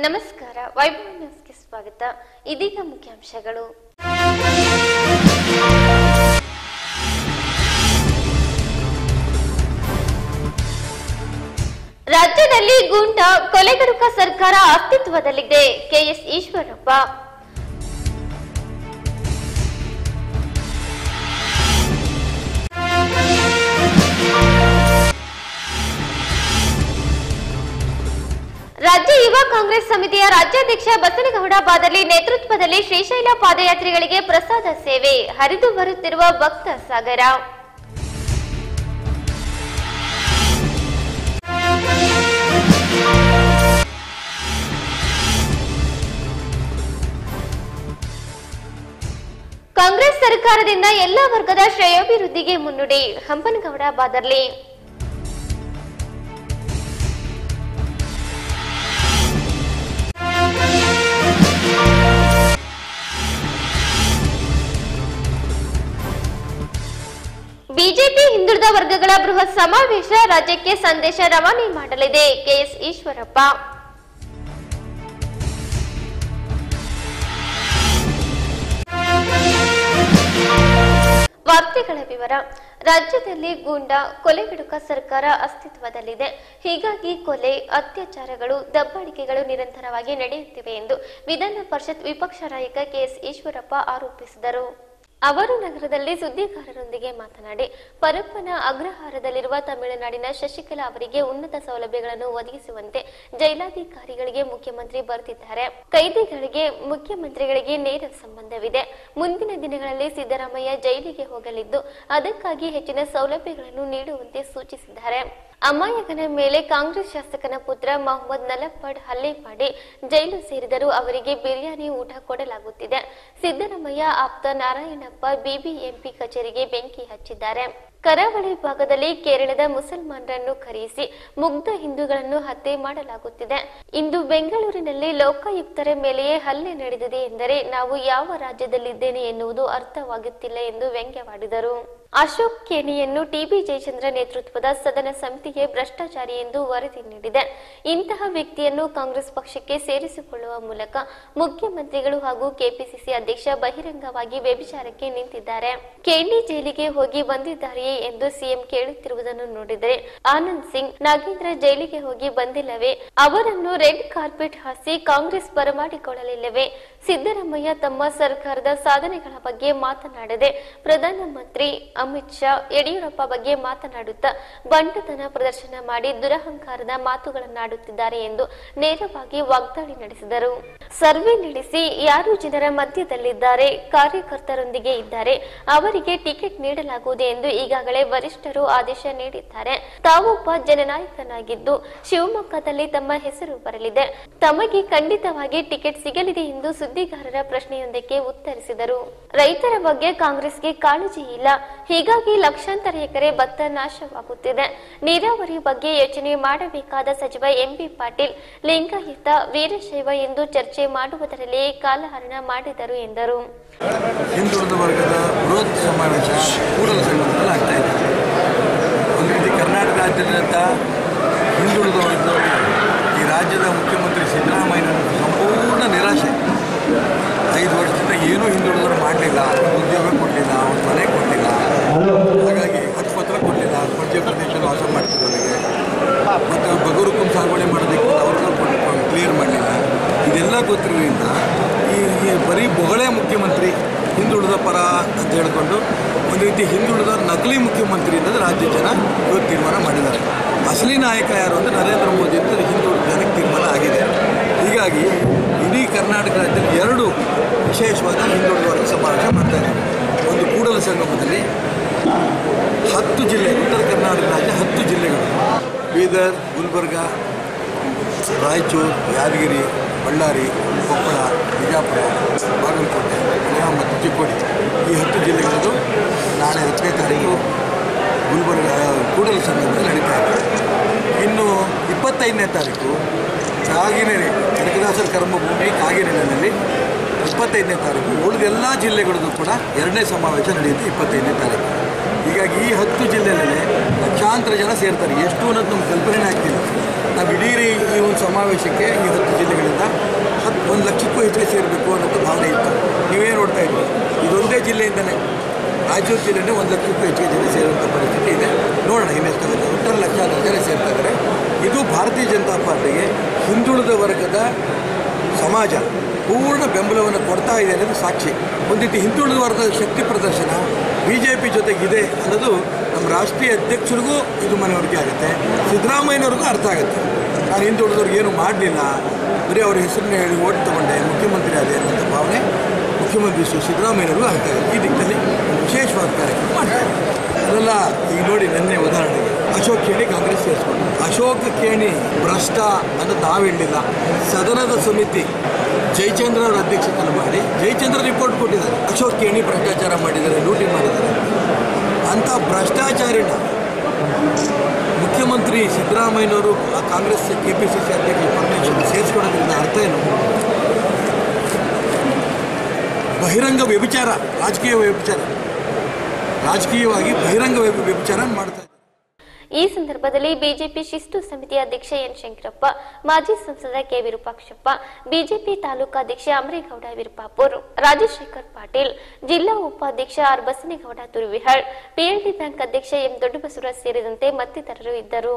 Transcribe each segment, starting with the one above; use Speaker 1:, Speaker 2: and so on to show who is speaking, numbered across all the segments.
Speaker 1: ನಮಸ್ಕಾರ ವೈಭವ್ ನ್ಯೂಸ್ಗೆ ಸ್ವಾಗತ. ಇದೀಗ ಮುಖ್ಯಾಂಶಗಳು. ರಾಜ್ಯದಲ್ಲಿ ಗೂಂಡಾ ಕೊಲೆಗಡುಕ ಸರ್ಕಾರ ಅಸ್ತಿತ್ವದಲ್ಲಿದೆ. ಕೆಎಸ್ ಈಶ್ವರಪ್ಪ. ರಾಜ್ಯ ಯುವ ಕಾಂಗ್ರೆಸ್ ಸಮಿತಿಯ ರಾಜ್ಯಾಧ್ಯಕ್ಷ ಬಸನಗೌಡ ಬಾದರ್ಲಿ ನೇತೃತ್ವದಲ್ಲಿ ಶ್ರೀಶೈಲ ಪಾದಯಾತ್ರಿಗಳಿಗೆ ಪ್ರಸಾದ ಸೇವೆ. ಹರಿದು ಬರುತ್ತಿರುವ ಭಕ್ತ ಸಾಗರ. ಕಾಂಗ್ರೆಸ್ ಸರ್ಕಾರದಿಂದ ಎಲ್ಲ ವರ್ಗದ ಶ್ರೇಯೋಭಿವೃದ್ಧಿಗೆ ಮುನ್ನುಡಿ. ಹಂಪನಗೌಡ ಬಾದರ್ಲಿ. ಬಿಜೆಪಿ ಹಿಂದುಳಿದ ವರ್ಗಗಳ ಬೃಹತ್ ಸಮಾವೇಶ ರಾಜ್ಯಕ್ಕೆ ಸಂದೇಶ ರವಾನೆ ಮಾಡಲಿದೆ. ಕೆಎಸ್ ಈಶ್ವರಪ್ಪ. ವಾರ್ತೆಗಳ ವಿವರ. ರಾಜ್ಯದಲ್ಲಿ ಗೂಂಡಾ ಕೊಲೆಗಡುಕ ಸರ್ಕಾರ ಅಸ್ತಿತ್ವದಲ್ಲಿದೆ. ಹೀಗಾಗಿ ಕೊಲೆ, ಅತ್ಯಾಚಾರಗಳು, ದಬ್ಬಾಳಿಕೆಗಳು ನಿರಂತರವಾಗಿ ನಡೆಯುತ್ತಿವೆ ಎಂದು ವಿಧಾನ ಪರಿಷತ್ ವಿಪಕ್ಷ ನಾಯಕ ಕೆಎಸ್ ಈಶ್ವರಪ್ಪ ಆರೋಪಿಸಿದರು. ಅವರು ನಗರದಲ್ಲಿ ಸುದ್ದಿಗಾರರೊಂದಿಗೆ ಮಾತನಾಡಿ, ಪರಪ್ಪನ ಅಗ್ರಹಾರದಲ್ಲಿರುವ ತಮಿಳುನಾಡಿನ ಶಶಿಕಲಾ ಅವರಿಗೆ ಉನ್ನತ ಸೌಲಭ್ಯಗಳನ್ನು ಒದಗಿಸುವಂತೆ ಜೈಲಾಧಿಕಾರಿಗಳಿಗೆ ಮುಖ್ಯಮಂತ್ರಿ ಬರೆದಿದ್ದಾರೆ. ಕೈದಿಗಳಿಗೆ ಮುಖ್ಯಮಂತ್ರಿಗಳಿಗೆ ನೇರ ಸಂಬಂಧವಿದೆ. ಮುಂದಿನ ದಿನಗಳಲ್ಲಿ ಸಿದ್ದರಾಮಯ್ಯ ಜೈಲಿಗೆ ಹೋಗಲಿದ್ದು, ಅದಕ್ಕಾಗಿ ಹೆಚ್ಚಿನ ಸೌಲಭ್ಯಗಳನ್ನು ನೀಡುವಂತೆ ಸೂಚಿಸಿದ್ದಾರೆ. ಅಮಾಯಕನ ಮೇಲೆ ಕಾಂಗ್ರೆಸ್ ಶಾಸಕನ ಪುತ್ರ ಮೊಹಮ್ಮದ್ ನಲಪಡ್ ಹಲ್ಲೆ ಮಾಡಿ ಜೈಲು ಸೇರಿದರೂ ಅವರಿಗೆ ಬಿರಿಯಾನಿ ಊಟ ಕೊಡಲಾಗುತ್ತಿದೆ. ಸಿದ್ದರಾಮಯ್ಯ ಆಪ್ತ ನಾರಾಯಣಪ್ಪ ಬಿಬಿಎಂಪಿ ಕಚೇರಿಗೆ ಬೆಂಕಿ ಹಚ್ಚಿದ್ದಾರೆ. ಕರಾವಳಿ ಭಾಗದಲ್ಲಿ ಕೇರಳದ ಮುಸಲ್ಮಾನರನ್ನು ಕರೆಯಿಸಿ ಮುಗ್ಧ ಹಿಂದೂಗಳನ್ನು ಹತ್ಯೆ ಮಾಡಲಾಗುತ್ತಿದೆ. ಇಂದು ಬೆಂಗಳೂರಿನಲ್ಲಿ ಲೋಕಾಯುಕ್ತರ ಮೇಲೆಯೇ ಹಲ್ಲೆ ನಡೆದಿದೆ ಎಂದರೆ ನಾವು ಯಾವ ರಾಜ್ಯದಲ್ಲಿದ್ದೇನೆ ಎನ್ನುವುದು ಅರ್ಥವಾಗುತ್ತಿಲ್ಲ ಎಂದು ವ್ಯಂಗ್ಯವಾಡಿದರು. ಅಶೋಕ್ ಖೇಣಿಯನ್ನು ಟಿಬಿ ಜಯಚಂದ್ರ ನೇತೃತ್ವದ ಸದನ ಸಮಿತಿಗೆ ಭ್ರಷ್ಟಾಚಾರಿ ಎಂದು ವರದಿ ನೀಡಿದೆ. ಇಂತಹ ವ್ಯಕ್ತಿಯನ್ನು ಕಾಂಗ್ರೆಸ್ ಪಕ್ಷಕ್ಕೆ ಸೇರಿಸಿಕೊಳ್ಳುವ ಮೂಲಕ ಮುಖ್ಯಮಂತ್ರಿಗಳು ಹಾಗೂ ಕೆಪಿಸಿಸಿ ಅಧ್ಯಕ್ಷ ಬಹಿರಂಗವಾಗಿ ವ್ಯಭಿಚಾರಕ್ಕೆ ನಿಂತಿದ್ದಾರೆ. ಖೇಣಿ ಜೈಲಿಗೆ ಹೋಗಿ ಬಂದಿದ್ದಾರೆಯೇ ಎಂದು ಸಿಎಂ ಕೇಳುತ್ತಿರುವುದನ್ನು ನೋಡಿದರೆ ಆನಂದ್ ಸಿಂಗ್, ನಾಗೇಂದ್ರ ಜೈಲಿಗೆ ಹೋಗಿ ಬಂದಿಲ್ಲವೇ? ಅವರನ್ನು ರೆಡ್ ಕಾರ್ಪೆಟ್ ಹಾಸಿ ಕಾಂಗ್ರೆಸ್ ಬರಮಾಡಿಕೊಳ್ಳಲಿಲ್ಲವೇ? ಸಿದ್ದರಾಮಯ್ಯ ತಮ್ಮ ಸರ್ಕಾರದ ಸಾಧನೆಗಳ ಬಗ್ಗೆ ಮಾತನಾಡದೆ ಪ್ರಧಾನಮಂತ್ರಿ ಅಮಿತ್ ಶಾ, ಯಡಿಯೂರಪ್ಪ ಬಗ್ಗೆ ಮಾತನಾಡುತ್ತಾ ಬಂಡತನ ಪ್ರದರ್ಶನ ಮಾಡಿ ದುರಹಂಕಾರದ ಮಾತುಗಳನ್ನಾಡುತ್ತಿದ್ದಾರೆ ಎಂದು ನೇರವಾಗಿ ವಾಗ್ದಾಳಿ ನಡೆಸಿದರು. ಸರ್ವೆ ನಡೆಸಿ ಯಾರು ಜನರ ಮಧ್ಯದಲ್ಲಿದ್ದಾರೆ, ಕಾರ್ಯಕರ್ತರೊಂದಿಗೆ ಇದ್ದಾರೆ, ಅವರಿಗೆ ಟಿಕೆಟ್ ನೀಡಲಾಗುವುದು ಎಂದು ಈಗಾಗಲೇ ವರಿಷ್ಠರು ಆದೇಶ ನೀಡಿದ್ದಾರೆ. ತಾವೊಬ್ಬ ಜನನಾಯಕನಾಗಿದ್ದು ಶಿವಮೊಗ್ಗದಲ್ಲಿ ತಮ್ಮ ಹೆಸರು ಬರಲಿದೆ. ತಮಗೆ ಖಂಡಿತವಾಗಿ ಟಿಕೆಟ್ ಸಿಗಲಿದೆ ಎಂದು ಸುದ್ದಿಗಾರರ ಪ್ರಶ್ನೆಯೊಂದಕ್ಕೆ ಉತ್ತರಿಸಿದರು. ರೈತರ ಬಗ್ಗೆ ಕಾಂಗ್ರೆಸ್ಗೆ ಕಾಳಜಿ ಇಲ್ಲ. ಹೀಗಾಗಿ ಲಕ್ಷಾಂತರ ಎಕರೆ ಭತ್ತ ನಾಶವಾಗುತ್ತಿದೆ. ನೀರಾವರಿ ಬಗ್ಗೆ ಯೋಚನೆ ಮಾಡಬೇಕಾದ ಸಚಿವ ಎಂಬಿ ಪಾಟೀಲ್ ಲಿಂಗಾಯತ, ವೀರಶೈವ ಎಂದು ಚರ್ಚೆ ಮಾಡುವುದರಲ್ಲಿಯೇ ಕಾಲಹರಣ ಮಾಡಿದರು ಎಂದರು.
Speaker 2: ಹಿಂದುಳಿದ ವರ್ಗದ ಬೃಹತ್ ಸಮಾವೇಶ ಕೂಡಲ ಸಂಗಮದಲ್ಲಿ ಆಗ್ತಾ ಇದೆ. ಒಂದು ರೀತಿ ಕರ್ನಾಟಕ ರಾಜ್ಯದಂಥ ಹಿಂದುಳಿದ ವರ್ಗದವರು ಈ ರಾಜ್ಯದ ಮುಖ್ಯಮಂತ್ರಿ ಸಿದ್ದರಾಮಯ್ಯ ಸಂಪೂರ್ಣ ನಿರಾಶೆ. 5 ವರ್ಷದಿಂದ ಏನೂ ಹಿಂದುಳಿದವರು ಮಾಡಲಿಲ್ಲ, ಉದ್ಯೋಗ ಕೊಡಲಿಲ್ಲ, ಒಂದು ಮನೆ ಕೊಡಲಿಲ್ಲ, ಹಾಗಾಗಿ ಹಕ್ಕುಪತ್ರ ಕೊಡಲಿಲ್ಲ, ಮಧ್ಯ ಪ್ರದೇಶದಲ್ಲಿ ವಾಸ ಮಾಡ್ತಿದ್ದವರಿಗೆ ಮತ್ತು ಬಗರುಕುಂ ಸಾಗುವಳಿ ಮಾಡೋದಕ್ಕೆ ಅವ್ರಿಗೆ ಕ್ಲಿಯರ್ ಮಾಡಲಿಲ್ಲ. ಇದೆಲ್ಲ ಗೊತ್ತಿರೋದ್ರಿಂದ ಈ ಬರೀ ಬೊಗಳೆ ಮುಖ್ಯಮಂತ್ರಿ ಹಿಂದುಳಿದ ಪರ ಅಂತ ಹೇಳಿಕೊಂಡು ಒಂದು ರೀತಿ ಹಿಂದುಳಿದ ನಕಲಿ ಮುಖ್ಯಮಂತ್ರಿ ಅನ್ನೋದು ರಾಜ್ಯ ಜನ ಇವತ್ತು ತೀರ್ಮಾನ ಮಾಡಿದ್ದಾರೆ. ಅಸಲಿ ನಾಯಕ ಯಾರು ಅಂದರೆ ನರೇಂದ್ರ ಮೋದಿ ಅಂತ ಹಿಂದುಳಿದ ಜನಕ್ಕೆ ತೀರ್ಮಾನ ಆಗಿದೆ. ಹೀಗಾಗಿ ಇಡೀ ಕರ್ನಾಟಕ ರಾಜ್ಯದಲ್ಲಿ 2 ವಿಶೇಷವಾದ ಹಿಂದುಳಿದ ವರ್ಗ ಸಮಾವೇಶ ಮಾಡ್ತಾರೆ. ಒಂದು ಕೂಡಲ ಸಂಗಮದಲ್ಲಿ 10 ಜಿಲ್ಲೆ, ಉತ್ತರ ಕರ್ನಾಟಕ ರಾಜ್ಯ 10 ಜಿಲ್ಲೆಗಳು, ಬೀದರ್, ಗುಲ್ಬರ್ಗ, ರಾಯಚೂರು, ಯಾದಗಿರಿ, ಬಳ್ಳಾರಿ, ಕೊಪ್ಪಳ, ಬಿಜಾಪುರ, ಬಾಗಲಕೋಟೆ, ಕೊಲ್ಹಾಪುರ ಮತ್ತು ಚಿಕ್ಕೋಡಿ, ಈ 10 ಜಿಲ್ಲೆಗಳದ್ದು ನಾಳೆ 10ನೇ ತಾರೀಕು ಗುಲ್ಬರ್ಗ ಕೂಡಲ ಸಂಗಮದಲ್ಲಿ ನಡೀತಾ ಇದೆ. ಇನ್ನು 25ನೇ ತಾರೀಕು ಕಾಗಿನೆಲೆ, ಕನಕದಾಸರ ಕರ್ಮಭೂಮಿ ಕಾಗಿನೆಲೆಯಲ್ಲಿ 25ನೇ ತಾರೀಕು ಉಳಿದೆಲ್ಲ ಜಿಲ್ಲೆಗಳದ್ದು ಕೂಡ 2ನೇ ಸಮಾವೇಶ ನಡೆಯುತ್ತೆ 25ನೇ ತಾರೀಕು. ಹೀಗಾಗಿ ಈ 10 ಜಿಲ್ಲೆಯಲ್ಲೇ ಲಕ್ಷಾಂತರ ಜನ ಸೇರ್ತಾರೆ. ಎಷ್ಟು ಅನ್ನೋದು ನಮ್ಗೆ ಕಲ್ಪನೆ ಆಗ್ತಿಲ್ಲ. ನಾವು ಇಡೀ ಈ ಒಂದು ಸಮಾವೇಶಕ್ಕೆ ಈ 10 ಜಿಲ್ಲೆಗಳಿಂದ 1 ಲಕ್ಷಕ್ಕೂ ಹೆಚ್ಚಿಗೆ ಸೇರಬೇಕು ಅನ್ನೋದು ಭಾವನೆ ಇತ್ತು. ನೀವೇ ನೋಡ್ತಾ ಇದ್ದೀವಿ, ಇದೊಂದೇ ಜಿಲ್ಲೆಯಿಂದಲೇ ರಾಯಚೂರು ಜಿಲ್ಲೆನೇ 1 ಲಕ್ಷಕ್ಕೂ ಹೆಚ್ಚಿಗೆ ಜನ ಸೇರುವಂಥ ಪರಿಸ್ಥಿತಿ ಇದೆ. ನೋಡೋಣ ಇನ್ನೆಷ್ಟಾಗುತ್ತೆ. 1.5 ಲಕ್ಷ ಜನ ಸೇರ್ತಾ ಇದ್ದಾರೆ. ಇದು ಭಾರತೀಯ ಜನತಾ ಪಾರ್ಟಿಗೆ ಹಿಂದುಳಿದ ವರ್ಗದ ಸಮಾಜ ಪೂರ್ಣ ಬೆಂಬಲವನ್ನು ಕೊಡ್ತಾ ಇದೆ ಅನ್ನೋದು ಸಾಕ್ಷಿ. ಒಂದು ರೀತಿ ಹಿಂದುಳಿದ ವರ್ಗದ ಶಕ್ತಿ ಪ್ರದರ್ಶನ BJP ಜೊತೆಗಿದೆ ಅನ್ನೋದು ನಮ್ಮ ರಾಷ್ಟ್ರೀಯ ಅಧ್ಯಕ್ಷರಿಗೂ ಇದು ಮನವರಿಕೆ ಆಗುತ್ತೆ, ಸಿದ್ದರಾಮಯ್ಯನವ್ರಿಗೂ ಅರ್ಥ ಆಗುತ್ತೆ. ನಾನು ಹಿಂದುಳಿದವ್ರಿಗೆ ಏನು ಮಾಡಲಿಲ್ಲ, ಬರೀ ಅವ್ರ ಹೆಸರನ್ನ ಹೇಳಿ ಓಟ್ ತೊಗೊಂಡೆ, ಮುಖ್ಯಮಂತ್ರಿ ಆದೆ ಅನ್ನೋಂಥ ಭಾವನೆ ಮುಖ್ಯಮಂತ್ರಿ ಸಿದ್ದರಾಮಯ್ಯನವ್ರಿಗೂ ಆಗ್ತಾ ಇದೆ. ಈ ದಿಕ್ಕಲ್ಲಿ ವಿಶೇಷವಾದ ಕಾರ್ಯಕ್ರಮ ಮಾಡ್ತಾರೆ. ಅದೆಲ್ಲ ಈಗ ನೋಡಿ, ನಿನ್ನೆ ಉದಾಹರಣೆಗೆ ಅಶೋಕ್ ಖೇಣಿ ಕಾಂಗ್ರೆಸ್ ಸೇರಿಸ್ಕೊಂಡು, ಅಶೋಕ್ ಖೇಣಿ ಭ್ರಷ್ಟ ಅನ್ನೋದು ನಾವು ಹೇಳಿಲ್ಲ. ಸದನದ ಸಮಿತಿ ಜಯಚಂದ್ರ ಅವರ ಅಧ್ಯಕ್ಷತೆಯನ್ನು ಮಾಡಿ ಜಯಚಂದ್ರ ರಿಪೋರ್ಟ್ ಕೊಟ್ಟಿದ್ದಾರೆ. ಅಶೋಕ್ ಖೇಣಿ ಭ್ರಷ್ಟಾಚಾರ ಮಾಡಿದ್ದಾರೆ, ಲೂಟಿ ಮಾಡಿದ್ದಾರೆ. ಅಂಥ ಭ್ರಷ್ಟಾಚಾರಿನ ಮುಖ್ಯಮಂತ್ರಿ ಸಿದ್ದರಾಮಯ್ಯನವರು ಕಾಂಗ್ರೆಸ್ KPCC ಅಧ್ಯಕ್ಷ ಪರಮೇಶ್ವರ್ ಸೇರಿಸ್ಕೊಳ್ಳೋದ್ರಿಂದ ಅರ್ಥ ಏನು? ಬಹಿರಂಗ ವ್ಯಭಿಚಾರ, ರಾಜಕೀಯವಾಗಿ ಬಹಿರಂಗ ವ್ಯಭಿಚಾರ ಮಾಡ್ತಾರೆ.
Speaker 1: ಈ ಸಂದರ್ಭದಲ್ಲಿ ಬಿಜೆಪಿ ಶಿಸ್ತು ಸಮಿತಿ ಅಧ್ಯಕ್ಷ ಎನ್ ಶಂಕರಪ್ಪ, ಮಾಜಿ ಸಂಸದ ಕೆ ವಿರೂಪಾಕ್ಷಪ್ಪ, ಬಿಜೆಪಿ ತಾಲೂಕಾಧ್ಯಕ್ಷ ಅಮರೇಗೌಡ ವಿರುಪಾಪುರ್, ರಾಜಶೇಖರ್ ಪಾಟೀಲ್, ಜಿಲ್ಲಾ ಉಪಾಧ್ಯಕ್ಷ ಆರ್ ಬಸನೇಗೌಡ ತುರುವಿಹಳ್, PLD ಬ್ಯಾಂಕ್ ಅಧ್ಯಕ್ಷ ಎಂ ದೊಡ್ಡಬಸವರಾಜ್ ಸೇರಿದಂತೆ ಮತ್ತಿತರರು ಇದ್ದರು.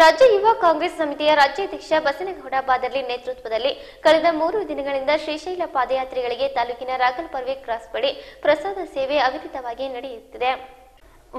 Speaker 1: ರಾಜ್ಯ ಯುವ ಕಾಂಗ್ರೆಸ್ ಸಮಿತಿಯ ರಾಜ್ಯಾಧ್ಯಕ್ಷ ಬಸನೇಗೌಡ ಬಾದರ್ಲಿ ನೇತೃತ್ವದಲ್ಲಿ ಕಳೆದ 3 ದಿನಗಳಿಂದ ಶ್ರೀಶೈಲ ಪಾದಯಾತ್ರಿಗಳಿಗೆ ತಾಲೂಕಿನ ರಾಗಲ್ಪರ್ವೆ ಕ್ರಾಸ್ ಬಳಿ ಪ್ರಸಾದ ಸೇವೆ ಅವಿರತವಾಗಿ ನಡೆಯುತ್ತಿದೆ.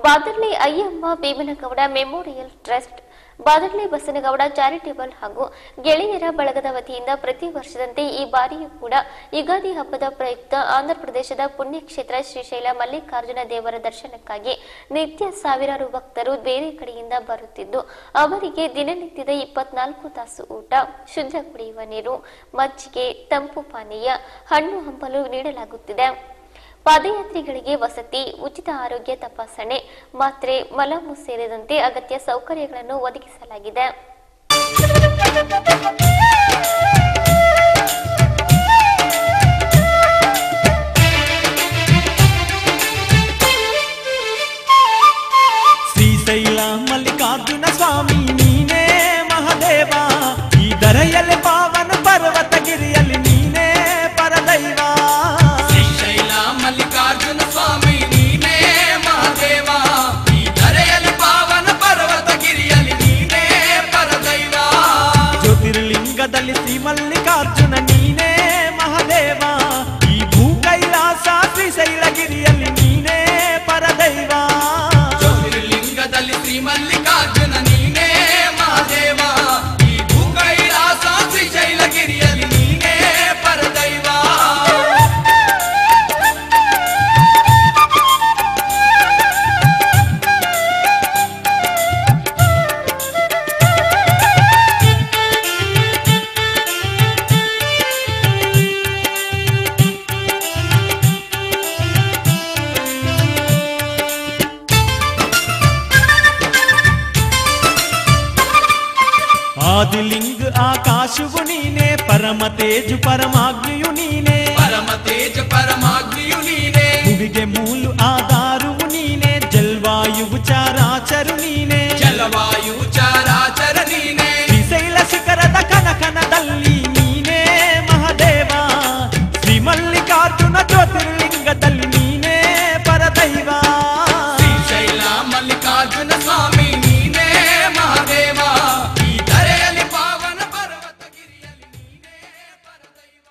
Speaker 1: Badarli Ayyamma Bhimanagouda memorial trust, Badarli Basanagouda charitable ಹಾಗೂ ಗೆಳೆಯರ ಬಳಗದ ವತಿಯಿಂದ ಪ್ರತಿ ವರ್ಷದಂತೆ ಈ ಬಾರಿಯೂ ಕೂಡ ಯುಗಾದಿ ಹಬ್ಬದ ಪ್ರಯುಕ್ತ ಆಂಧ್ರಪ್ರದೇಶದ ಪುಣ್ಯಕ್ಷೇತ್ರ ಶ್ರೀಶೈಲ ಮಲ್ಲಿಕಾರ್ಜುನ ದೇವರ ದರ್ಶನಕ್ಕಾಗಿ ನಿತ್ಯ ಸಾವಿರಾರು ಭಕ್ತರು ಬೇರೆ ಕಡೆಯಿಂದ ಬರುತ್ತಿದ್ದು, ಅವರಿಗೆ ದಿನನಿತ್ಯದ 24 ತಾಸು ಊಟ, ಶುದ್ಧ ಕುಡಿಯುವ ನೀರು, ಮಜ್ಜಿಗೆ, ತಂಪು ಪಾನೀಯ, ಹಣ್ಣು ಹಂಪಲು ನೀಡಲಾಗುತ್ತಿದೆ. ಪಾದಯಾತ್ರಿಗಳಿಗೆ ವಸತಿ, ಉಚಿತ ಆರೋಗ್ಯ ತಪಾಸಣೆ, ಮಾತ್ರೆ, ಮಲಮು ಸೇರಿದಂತೆ ಅಗತ್ಯ ಸೌಕರ್ಯಗಳನ್ನು ಒದಗಿಸಲಾಗಿದೆ.
Speaker 3: ಶ್ರೀಶೈಲ ಮಲ್ಲಿಕಾರ್ಜುನ ಸ್ವಾಮಿ ನೀನೇ ಮಹಾದೇವ, ಈ ಧರೆಯಲ್ಲಿ ಪಾವನ ಪರ್ವತಗಿರಿಯಲ್ಲಿ ನೀನೇ ಪರದೈವ.
Speaker 4: ಮಲ್ಲಿಕಾರ್ಜುನ ಸ್ವಾಮಿ ನೀನೇ ಮಹಾದೇವ, ಈ ಧರೆಯಲ್ಲಿ ಪಾವನ ಪರ್ವತಗಿರಿಯಲ್ಲಿ ನೀನೇ ಪರದೈವ.
Speaker 3: ಜ್ಯೋತಿರ್ಲಿಂಗದಲ್ಲಿ ಶ್ರೀ ಮಲ್ಲಿಕಾರ್ಜುನ ನೀನೇ ಮಹಾದೇವ, ಈ ಭೂ ಕೈಲಾಸ ಶ್ರೀಶೈಲಗಿರಿಯಲ್ಲಿ ನೀನೇ ಪರದೈವ.
Speaker 4: ಜ್ಯೋತಿರ್ಲಿಂಗದಲ್ಲಿ ಶ್ರೀ ಮಲ್ಲಿಕಾರ್ಜುನ ನೀನೇ ಮಹಾದೇವ, ಈ ಭೂ ಕೈಲಾಸ ಶ್ರೀಶೈಲಗಿರಿಯಲ್ಲಿ ನೀನೇ ಪರದೈವ.
Speaker 3: ಆದಿಲಿಂಗ ಆಕಾಶವು ನೀನೇ, ಪರಮ ತೇಜು ಪರಮಾಗ್ನಿಯು ನೀನೇ,
Speaker 4: ಪರಮ ತೇಜ ಪರಮಾಗ್ನಿಯು ನೀನೇ,
Speaker 3: ಭುವಿಗೆ ಮೂಲು ಆಧಾರವು ನೀನೇ, ಜಲ್ವಾಯುವು ಚಾರಾಚರು ನೀನೇ,
Speaker 4: ಜಲವಾಯು ಚರಾಚರ ನೀನೇ,
Speaker 3: ಶ್ರೀಶೈಲ ಶಿಖರದ ಕನಕನದಲ್ಲಿ ನೀನೇ ಮಹಾದೇವ, ಶ್ರೀ ಮಲ್ಲಿಕಾರ್ಜುನ ಜ್ಯೋತಿರ್ಲಿಂಗದಲ್ಲಿ ನೀನೇ ಪರದೈವ.
Speaker 4: ಶ್ರೀಶೈಲ ಮಲ್ಲಿಕಾರ್ಜುನ ಸ್ವಾಮಿ ನೀನೇ ಮಹಾದೇವ, ಈ ಧರೆಯಲ್ಲಿ ಪಾವನ ಪರ್ವತಗಿರಿಯಲ್ಲಿ ನೀನೇ ಪರದೈವ.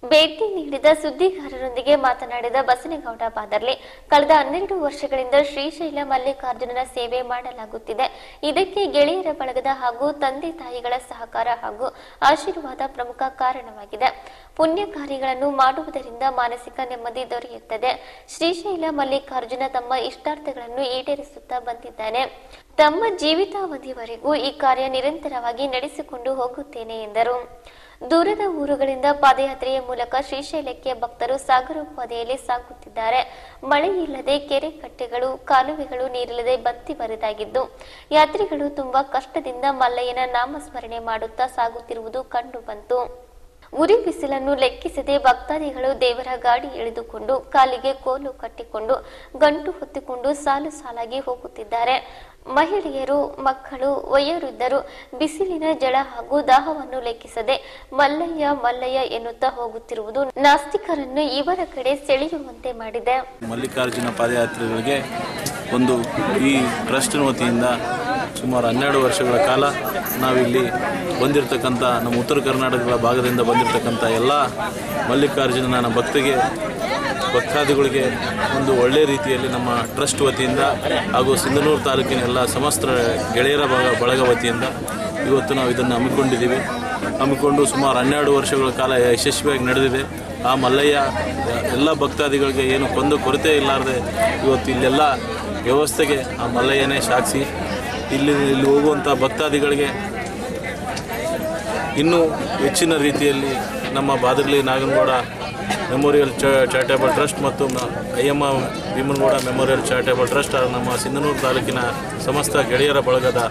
Speaker 1: ಭೇಟಿ ನೀಡಿದ ಸುದ್ದಿಗಾರರೊಂದಿಗೆ ಮಾತನಾಡಿದ ಬಸನೇಗೌಡ ಬಾದರ್ಲಿ, ಕಳೆದ 12 ವರ್ಷಗಳಿಂದ ಶ್ರೀಶೈಲ ಮಲ್ಲಿಕಾರ್ಜುನನ ಸೇವೆ ಮಾಡಲಾಗುತ್ತಿದೆ. ಇದಕ್ಕೆ ಗೆಳೆಯರ ಬಳಗದ ಹಾಗೂ ತಂದೆ ತಾಯಿಗಳ ಸಹಕಾರ ಹಾಗೂ ಆಶೀರ್ವಾದ ಪ್ರಮುಖ ಕಾರಣವಾಗಿದೆ. ಪುಣ್ಯ ಕಾರ್ಯಗಳನ್ನು ಮಾಡುವುದರಿಂದ ಮಾನಸಿಕ ನೆಮ್ಮದಿ ದೊರೆಯುತ್ತದೆ. ಶ್ರೀಶೈಲ ಮಲ್ಲಿಕಾರ್ಜುನ ತಮ್ಮ ಇಷ್ಟಾರ್ಥಗಳನ್ನು ಈಡೇರಿಸುತ್ತಾ ಬಂದಿದ್ದಾನೆ. ತಮ್ಮ ಜೀವಿತಾವಧಿವರೆಗೂ ಈ ಕಾರ್ಯ ನಿರಂತರವಾಗಿ ನಡೆಸಿಕೊಂಡು ಹೋಗುತ್ತೇನೆ ಎಂದರು. ದೂರದ ಊರುಗಳಿಂದ ಪಾದಯಾತ್ರೆಯ ಮೂಲಕ ಶ್ರೀಶೈಲಕ್ಕೆ ಭಕ್ತರು ಸಾಗರೋಪಾದಿಯಲ್ಲಿ ಸಾಗುತ್ತಿದ್ದಾರೆ. ಮಳೆ ಇಲ್ಲದೆ ಕೆರೆ ಕಟ್ಟೆಗಳು ಕಾಲುವೆಗಳು ನೀರಿಲ್ಲದೆ ಬತ್ತಿ ಬರಿದಾಗಿದ್ದು, ಯಾತ್ರಿಗಳು ತುಂಬಾ ಕಷ್ಟದಿಂದ ಮಲ್ಲಯ್ಯನ ನಾಮಸ್ಮರಣೆ ಮಾಡುತ್ತಾ ಸಾಗುತ್ತಿರುವುದು ಕಂಡು ಬಂತು. ಉರಿ ಬಿಸಿಲನ್ನು ಲೆಕ್ಕಿಸದೆ ಭಕ್ತಾದಿಗಳು ದೇವರ ಗಾಡಿ ಎಳೆದುಕೊಂಡು ಕಾಲಿಗೆ ಕೋಲು ಕಟ್ಟಿಕೊಂಡು ಗಂಟು ಹೊತ್ತಿಕೊಂಡು ಸಾಲು ಸಾಲಾಗಿ ಹೋಗುತ್ತಿದ್ದಾರೆ. ಮಹಿಳೆಯರು, ಮಕ್ಕಳು, ವಯೋವೃದ್ಧರು ಬಿಸಿಲಿನ ಜಳ ಹಾಗೂ ದಾಹವನ್ನು ಲೆಕ್ಕಿಸದೆ ಮಲ್ಲಯ್ಯ ಮಲ್ಲಯ್ಯ ಎನ್ನುತ್ತಾ ಹೋಗುತ್ತಿರುವುದು ನಾಸ್ತಿಕರನ್ನು ಇವರ ಕಡೆ ಸೆಳೆಯುವಂತೆ ಮಾಡಿದೆ.
Speaker 5: ಮಲ್ಲಿಕಾರ್ಜುನ ಪಾದಯಾತ್ರೆಗಳಿಗೆ ಒಂದು ಈ ಟ್ರಸ್ಟಿನ ವತಿಯಿಂದ ಸುಮಾರು 12 ವರ್ಷಗಳ ಕಾಲ ನಾವಿಲ್ಲಿ ಬಂದಿರತಕ್ಕಂಥ ನಮ್ಮ ಉತ್ತರ ಕರ್ನಾಟಕದ ಭಾಗದಿಂದ ಬಂದಿರತಕ್ಕಂಥ ಎಲ್ಲ ಮಲ್ಲಿಕಾರ್ಜುನನ ಭಕ್ತಾದಿಗಳಿಗೆ ಒಂದು ಒಳ್ಳೆಯ ರೀತಿಯಲ್ಲಿ ನಮ್ಮ ಟ್ರಸ್ಟ್ ವತಿಯಿಂದ ಹಾಗೂ ಸಿಂಧನೂರು ತಾಲೂಕಿನ ಎಲ್ಲ ಸಮಸ್ತ ಗೆಳೆಯರ ಬಳಗ ವತಿಯಿಂದ ಇವತ್ತು ನಾವು ಇದನ್ನು ಹಮ್ಮಿಕೊಂಡು ಸುಮಾರು 12 ವರ್ಷಗಳ ಕಾಲ ಯಶಸ್ವಿಯಾಗಿ ನಡೆದಿದೆ. ಆ ಮಲ್ಲಯ್ಯ ಎಲ್ಲ ಭಕ್ತಾದಿಗಳಿಗೆ ಏನು ಕೊರತೆ ಇಲ್ಲಾರದೆ ಇವತ್ತು ಇಲ್ಲೆಲ್ಲ ವ್ಯವಸ್ಥೆಗೆ ಆ ಮಲ್ಲಯ್ಯನೇ ಸಾಕ್ಷಿ. ಇಲ್ಲಿ ಹೋಗುವಂಥ ಭಕ್ತಾದಿಗಳಿಗೆ ಇನ್ನೂ ಹೆಚ್ಚಿನ ರೀತಿಯಲ್ಲಿ ನಮ್ಮ Badarli Naganagouda memorial charitable trust ಮತ್ತು ಅಯ್ಯಮ್ಮ ಭೀಮನಗೌಡ ಮೆಮೋರಿಯಲ್ ಚಾರಿಟೇಬಲ್ ಟ್ರಸ್ಟ್ ನಮ್ಮ ಸಿಂಧನೂರು ತಾಲೂಕಿನ ಸಮಸ್ತ ಗೆಳೆಯರ ಬಳಗದ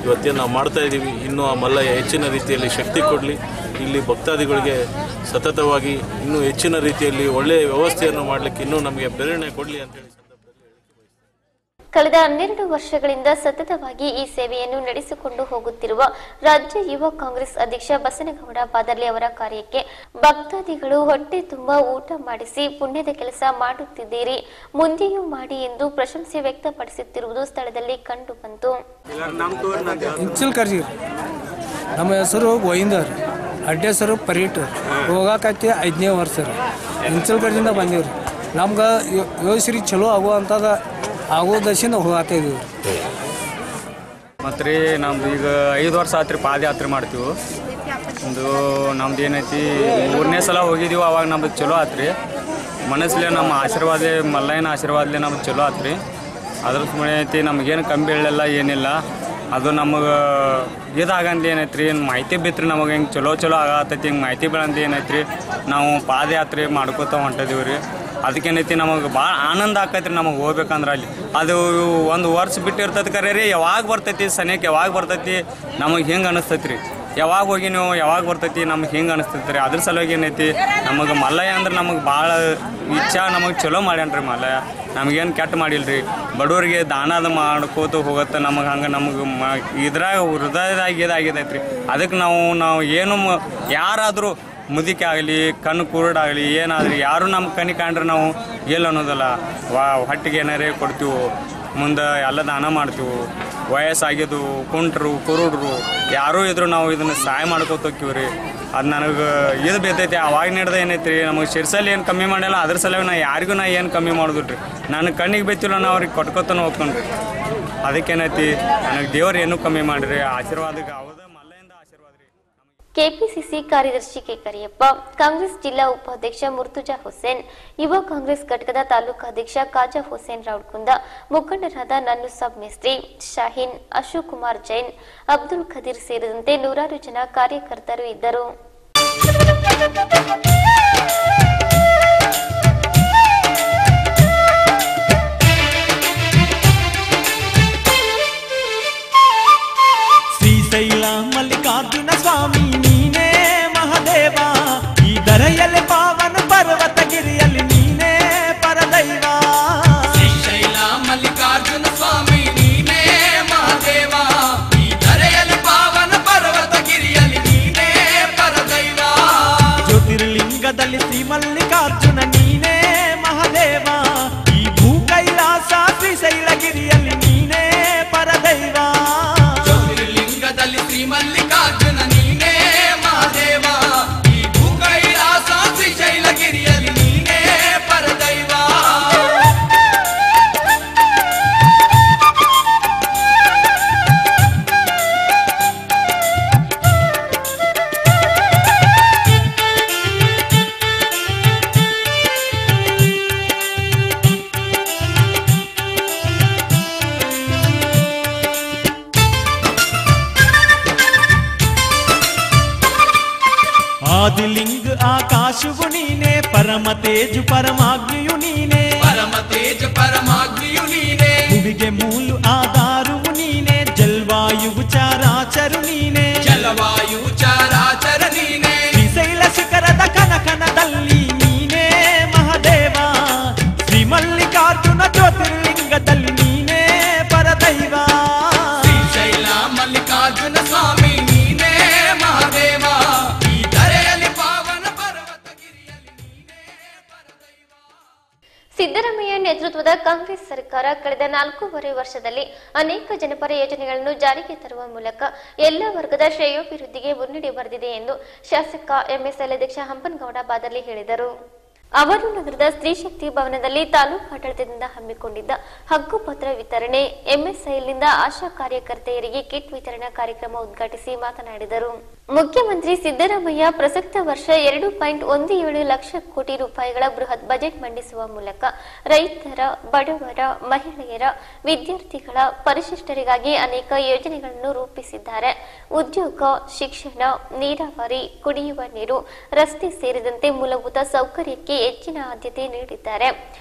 Speaker 5: ಇವತ್ತೇನು ನಾವು ಮಾಡ್ತಾಯಿದ್ದೀವಿ. ಇನ್ನೂ ಆ ಮಲ್ಲಯ್ಯ ಹೆಚ್ಚಿನ ರೀತಿಯಲ್ಲಿ ಶಕ್ತಿ ಕೊಡಲಿ, ಇಲ್ಲಿ ಭಕ್ತಾದಿಗಳಿಗೆ ಸತತವಾಗಿ ಇನ್ನೂ ಹೆಚ್ಚಿನ ರೀತಿಯಲ್ಲಿ ಒಳ್ಳೆಯ ವ್ಯವಸ್ಥೆಯನ್ನು ಮಾಡಲಿಕ್ಕೆ ಇನ್ನೂ ನಮಗೆ ಪ್ರೇರಣೆ ಕೊಡಲಿ ಅಂತೇಳಿ
Speaker 1: ಕಳೆದ 12 ವರ್ಷಗಳಿಂದ ಸತತವಾಗಿ ಈ ಸೇವೆಯನ್ನು ನಡೆಸಿಕೊಂಡು ಹೋಗುತ್ತಿರುವ ರಾಜ್ಯ ಯುವ ಕಾಂಗ್ರೆಸ್ ಅಧ್ಯಕ್ಷ ಬಸನಗೌಡ ಬಾದರ್ಲಿ ಅವರ ಕಾರ್ಯಕ್ಕೆ ಭಕ್ತಾದಿಗಳು ಹೊಟ್ಟೆ ತುಂಬಾ ಊಟ ಮಾಡಿಸಿ ಪುಣ್ಯದ ಕೆಲಸ ಮಾಡುತ್ತಿದ್ದೀರಿ, ಮುಂದೆಯೂ ಮಾಡಿ ಎಂದು ಪ್ರಶಂಸೆ ವ್ಯಕ್ತಪಡಿಸುತ್ತಿರುವುದು ಸ್ಥಳದಲ್ಲಿ ಕಂಡು ಬಂತು.
Speaker 6: ನಮ್ಮ ಹೆಸರು ಗೋವಿಂದರ್, ಅಡ್ಡೆ ಹೆಸರು ಪರೀಟರ್, ಹೋಗಾಕೈತಿ 5ನೇ ವರ್ಷ ರೀ. ಇಂಚಲ್ಕರ್ಜಿಂದ ಬಂದೀವ್ರಿ. ನಮ್ಗೆ ಯೋಶ್ರೀ ಚಲೋ ಆಗುವಂಥದ್ದು ಆಗೋದಶಿಂದ ಹೋಗ್ತಾ ಇದೀವಿ.
Speaker 7: ಮತ್ತು ರೀ ನಮ್ದು ಈಗ 5 ವರ್ಷ ಆತ್ರಿ ಪಾದಯಾತ್ರೆ ಮಾಡ್ತೀವಿ. ಒಂದು ನಮ್ದು ಏನೈತಿ 3ನೇ ಸಲ ಹೋಗಿದ್ದೀವಿ. ಅವಾಗ ನಮ್ದು ಚಲೋ ಆತ್ರಿ. ಮನಸ್ಸಲ್ಲೇ ನಮ್ಮ ಆಶೀರ್ವಾದ ಮಲ್ಲಯ್ಯನ ಆಶೀರ್ವಾದಲೇ ನಮ್ಗೆ ಚಲೋ ಆತ್ರಿ. ಅದ್ರ ಸುಮ್ಮನೆ ಐತಿ ನಮಗೇನು ಕಮ್ಮಿ ಬೀಳಲಿಲ್ಲ, ಏನಿಲ್ಲ. ಅದು ನಮಗೆ ಇದಾಗಂದು ಏನೈತ್ರಿ ಮಾಹಿತಿ ಬಿತ್ತರಿ ನಮಗೆ ಹಿಂಗೆ ಚಲೋ ಆಗತ್ತೈತಿ. ಹಿಂಗೆ ಮಾಹಿತಿ ಬೀಳಂದು ಏನೈತ್ರಿ ನಾವು ಪಾದಯಾತ್ರೆ ಮಾಡ್ಕೋತ ಹೊಂಟಿದೀವಿ ರೀ. ಅದಕ್ಕೇನೈತಿ ನಮಗೆ ಭಾಳ ಆನಂದ ಆಕೈತ್ರಿ ನಮಗೆ ಹೋಗ್ಬೇಕಂದ್ರೆ. ಅಲ್ಲಿ ಅದು 1 ವರ್ಷ ಬಿಟ್ಟಿರ್ತೈತಿ ಕರೆ ರೀ, ಯಾವಾಗ ಬರ್ತೈತಿ ಸನಿಯಕ್ಕೆ ಯಾವಾಗ ಬರ್ತೈತಿ ನಮಗೆ ಹಿಂಗೆ ಅನಿಸ್ತೈತಿ ರೀ. ಯಾವಾಗ ಹೋಗಿ ನೀವು ಯಾವಾಗ ಬರ್ತೈತಿ ನಮಗೆ ಹಿಂಗೆ ಅನಿಸ್ತೈತಿ ರೀ. ಅದ್ರ ಸಲುವಾಗಿ ಏನೈತಿ ನಮಗೆ ಮಲ್ಲಯ್ಯ ಅಂದ್ರೆ ನಮಗೆ ಭಾಳ ಇಚ್ಛಾ, ನಮಗೆ ಚಲೋ ಮಾಡ್ಯಾನ್ರಿ ಮಲ್ಲಯ್ಯ. ನಮಗೇನು ಕೆಟ್ಟ ಮಾಡಿಲ್ರಿ. ಬಡವರಿಗೆ ದಾನದ ಮಾಡ್ಕೋತ ಹೋಗುತ್ತೆ. ನಮಗೆ ಹಂಗೆ ನಮಗೆ ಇದ್ರಾಗ ಹೃದಯದಾಗ ಇದಾಗಿದೈತ್ರಿ. ಅದಕ್ಕೆ ನಾವು ಏನು ಯಾರಾದರೂ ಮುದುಕಿ ಆಗಲಿ ಕಣ್ಣು ಕುರುಡಾಗಲಿ ಏನಾದ್ರೂ ಯಾರು ನಮ್ಮ ಕಣ್ಣಿ ಕಂಡ್ರೆ ನಾವು ಇಲ್ಲ ಅನ್ನೋದಲ್ಲ. ಹೊಟ್ಟಿಗೆ ಏನಾರೇ ಕೊಡ್ತೀವಿ, ಮುಂದೆ ಎಲ್ಲ ದಾನ ಮಾಡ್ತೀವಿ. ವಯಸ್ಸಾಗಿದ್ದು ಕುಂಟ್ರು ಕುರುಡ್ರು ಯಾರೂ ಇದ್ರು ನಾವು ಇದನ್ನು ಸಹಾಯ ಮಾಡ್ಕೋತ ಹೋಗ್ತೀವಿ ರೀ. ಅದು ನನಗೆ ಇದು ಬೇತೈತಿ. ಅವಾಗ ನೀಡ್ದೆ ಏನೈತಿ ನಮಗೆ ಶಿರ್ಸಲ್ಲಿ ಏನು ಕಮ್ಮಿ ಮಾಡಿಲ್ಲ. ಅದ್ರ ಸಲುವಾಗಿ ನಾ ಯಾರಿಗೂ ಏನು ಕಮ್ಮಿ ಮಾಡೋದಿಲ್ರಿ. ನನ್ನ ಕಣ್ಣಿಗೆ ಬೇತಿಲ್ಲ ನಾ ಅವ್ರಿಗೆ ಕೊಟ್ಕೋತಾನೆ ಹೋಗ್ಕೊಂಡ್ರಿ. ಅದಕ್ಕೇನೈತಿ ನನಗೆ ದೇವ್ರು ಏನೂ ಕಮ್ಮಿ ಮಾಡಿರಿ. ಆಶೀರ್ವಾದಕ್ಕೆ ಹೌದ ಮಲ್ಲೆಯಿಂದ ಆಶೀರ್ವಾದ ರೀ.
Speaker 1: ಕೆಪಿಸಿಸಿ ಕಾರ್ಯದರ್ಶಿ ಕೆ ಕರಿಯಪ್ಪ, ಕಾಂಗ್ರೆಸ್ ಜಿಲ್ಲಾ ಉಪಾಧ್ಯಕ್ಷ ಮುರ್ತುಜಾ ಹುಸೇನ್, ಯುವ ಕಾಂಗ್ರೆಸ್ ಘಟಕದ ತಾಲೂಕಾಧ್ಯಕ್ಷ ಕಾಜಾ ಹುಸೇನ್ ರೌಡ್ಕುಂದ, ಮುಖಂಡರಾದ ನನ್ನು ಸಬ್ ಮಿಸ್ತ್ರಿ, ಶಾಹೀನ್, ಅಶೋಕ್ ಕುಮಾರ್ ಜೈನ್, ಅಬ್ದುಲ್ ಖದೀರ್ ಸೇರಿದಂತೆ 100 ಜನ ಕಾರ್ಯಕರ್ತರು ಇದ್ದರು.
Speaker 3: ಶ್ರೀಶೈಲ ಮಲ್ಲಿಕಾರ್ಜುನ ಸ್ವಾಮಿ ನೀನೇ ಮಹಾದೇವ, ಈ ಧರೆಯಲ್ಲಿ ಪಾವನ ಪರ್ವತಗಿರಿಯಲ್ಲಿ ನೀನೇ ಪರದೈವ.
Speaker 4: ಶ್ರೀಶೈಲ ಮಲ್ಲಿಕಾರ್ಜುನ ಸ್ವಾಮಿ ನೀನೇ ಮಹಾದೇವ, ಈ ಧರೆಯಲ್ಲಿ ಪಾವನ ಪರ್ವತಗಿರಿಯಲ್ಲಿ ನೀನೇ ಪರದೈವ.
Speaker 3: ಜ್ಯೋತಿರ್ಲಿಂಗದಲ್ಲಿ ಶ್ರೀ ಮಲ್ಲಿಕಾರ್ಜುನ ನೀನೇ ಮಹಾದೇವ, ಈ ಭೂ ಕೈಲಾಸ ಶ್ರೀಶೈಲಗಿರಿಯಲ್ಲಿ ನೀನೇ ಪರದೈವ.
Speaker 4: ಶ್ರೀ ಮಲ್ಲಿಕಾರ್ಜುನ ನೀನೇ ಮಹಾದೇವ, ಈ ಭೂ ಕೈಲಾಸ ಶ್ರೀಶೈಲಗಿರಿಯಲ್ಲಿ ನೀನೇ ಪರದೈವ.
Speaker 3: ಆದಿಲಿಂಗ ಆಕಾಶವು ನೀನೆ, ಪರಮ ತೇಜು ಪರಮಾಗ್ನಿಯು ನೀನೆ,
Speaker 4: ಪರಮ ತೇಜ ಪರಮಾಗ್ನಿಯು ನೀನೆ,
Speaker 3: ಭುವಿಗೆ ಮೂಲು ಆಧಾರವು ನೀನೆ, ಜಲ್ವಾಯುವು ಚರಾಚರು ನೀನೆ,
Speaker 4: ಜಲವಾಯು ಚರಾಚರ ನೀನೆ,
Speaker 3: ಶ್ರೀಶೈಲ ಶಿಖರದ ಕನಕನದಲ್ಲಿ ನೀನೇ ಮಹಾದೇವ, ಶ್ರೀ ಮಲ್ಲಿಕಾರ್ಜುನ ಜ್ಯೋತಿರ್ಲಿಂಗದಲ್ಲಿ ನೀನೇ ಪರದೈವ.
Speaker 1: ಕಾಂಗ್ರೆಸ್ ಸರ್ಕಾರ ಕಳೆದ 4.5 ವರ್ಷದಲ್ಲಿ ಅನೇಕ ಜನಪರ ಯೋಜನೆಗಳನ್ನು ಜಾರಿಗೆ ತರುವ ಮೂಲಕ ಎಲ್ಲ ವರ್ಗದ ಶ್ರೇಯೋಭಿವೃದ್ಧಿಗೆ ಮುನ್ನಡೆ ಬರೆದಿದೆ ಎಂದು ಶಾಸಕ ಎಂಎಸ್ಎಲ್ ಅಧ್ಯಕ್ಷ ಹಂಪನಗೌಡ ಬಾದರ್ಲಿ ಹೇಳಿದರು. ಅವರು ನಗರದ ಸ್ತ್ರೀಶಕ್ತಿ ಭವನದಲ್ಲಿ ತಾಲೂಕು ಆಡಳಿತದಿಂದ ಹಮ್ಮಿಕೊಂಡಿದ್ದ ಹಕ್ಕುಪತ್ರ ವಿತರಣೆ, ಎಂಎಸ್ಐಲ್ನಿಂದ ಆಶಾ ಕಾರ್ಯಕರ್ತೆಯರಿಗೆ ಕಿಟ್ ವಿತರಣಾ ಕಾರ್ಯಕ್ರಮ ಉದ್ಘಾಟಿಸಿ ಮಾತನಾಡಿದರು. ಮುಖ್ಯಮಂತ್ರಿ ಸಿದ್ದರಾಮಯ್ಯ ಪ್ರಸಕ್ತ ವರ್ಷ 2.17 ಲಕ್ಷ ಕೋಟಿ ರೂಪಾಯಿಗಳ ಬೃಹತ್ ಬಜೆಟ್ ಮಂಡಿಸುವ ಮೂಲಕ ರೈತರ, ಬಡವರ, ಮಹಿಳೆಯರ, ವಿದ್ಯಾರ್ಥಿಗಳ, ಪರಿಶಿಷ್ಟರಿಗಾಗಿ ಅನೇಕ ಯೋಜನೆಗಳನ್ನು ರೂಪಿಸಿದ್ದಾರೆ. ಉದ್ಯೋಗ, ಶಿಕ್ಷಣ, ನೀರಾವರಿ, ಕುಡಿಯುವ ನೀರು, ರಸ್ತೆ ಸೇರಿದಂತೆ ಮೂಲಭೂತ ಸೌಕರ್ಯಕ್ಕೆ ಹೆಚ್ಚಿನ ಆದ್ಯತೆ ನೀಡಿದ್ದಾರೆ.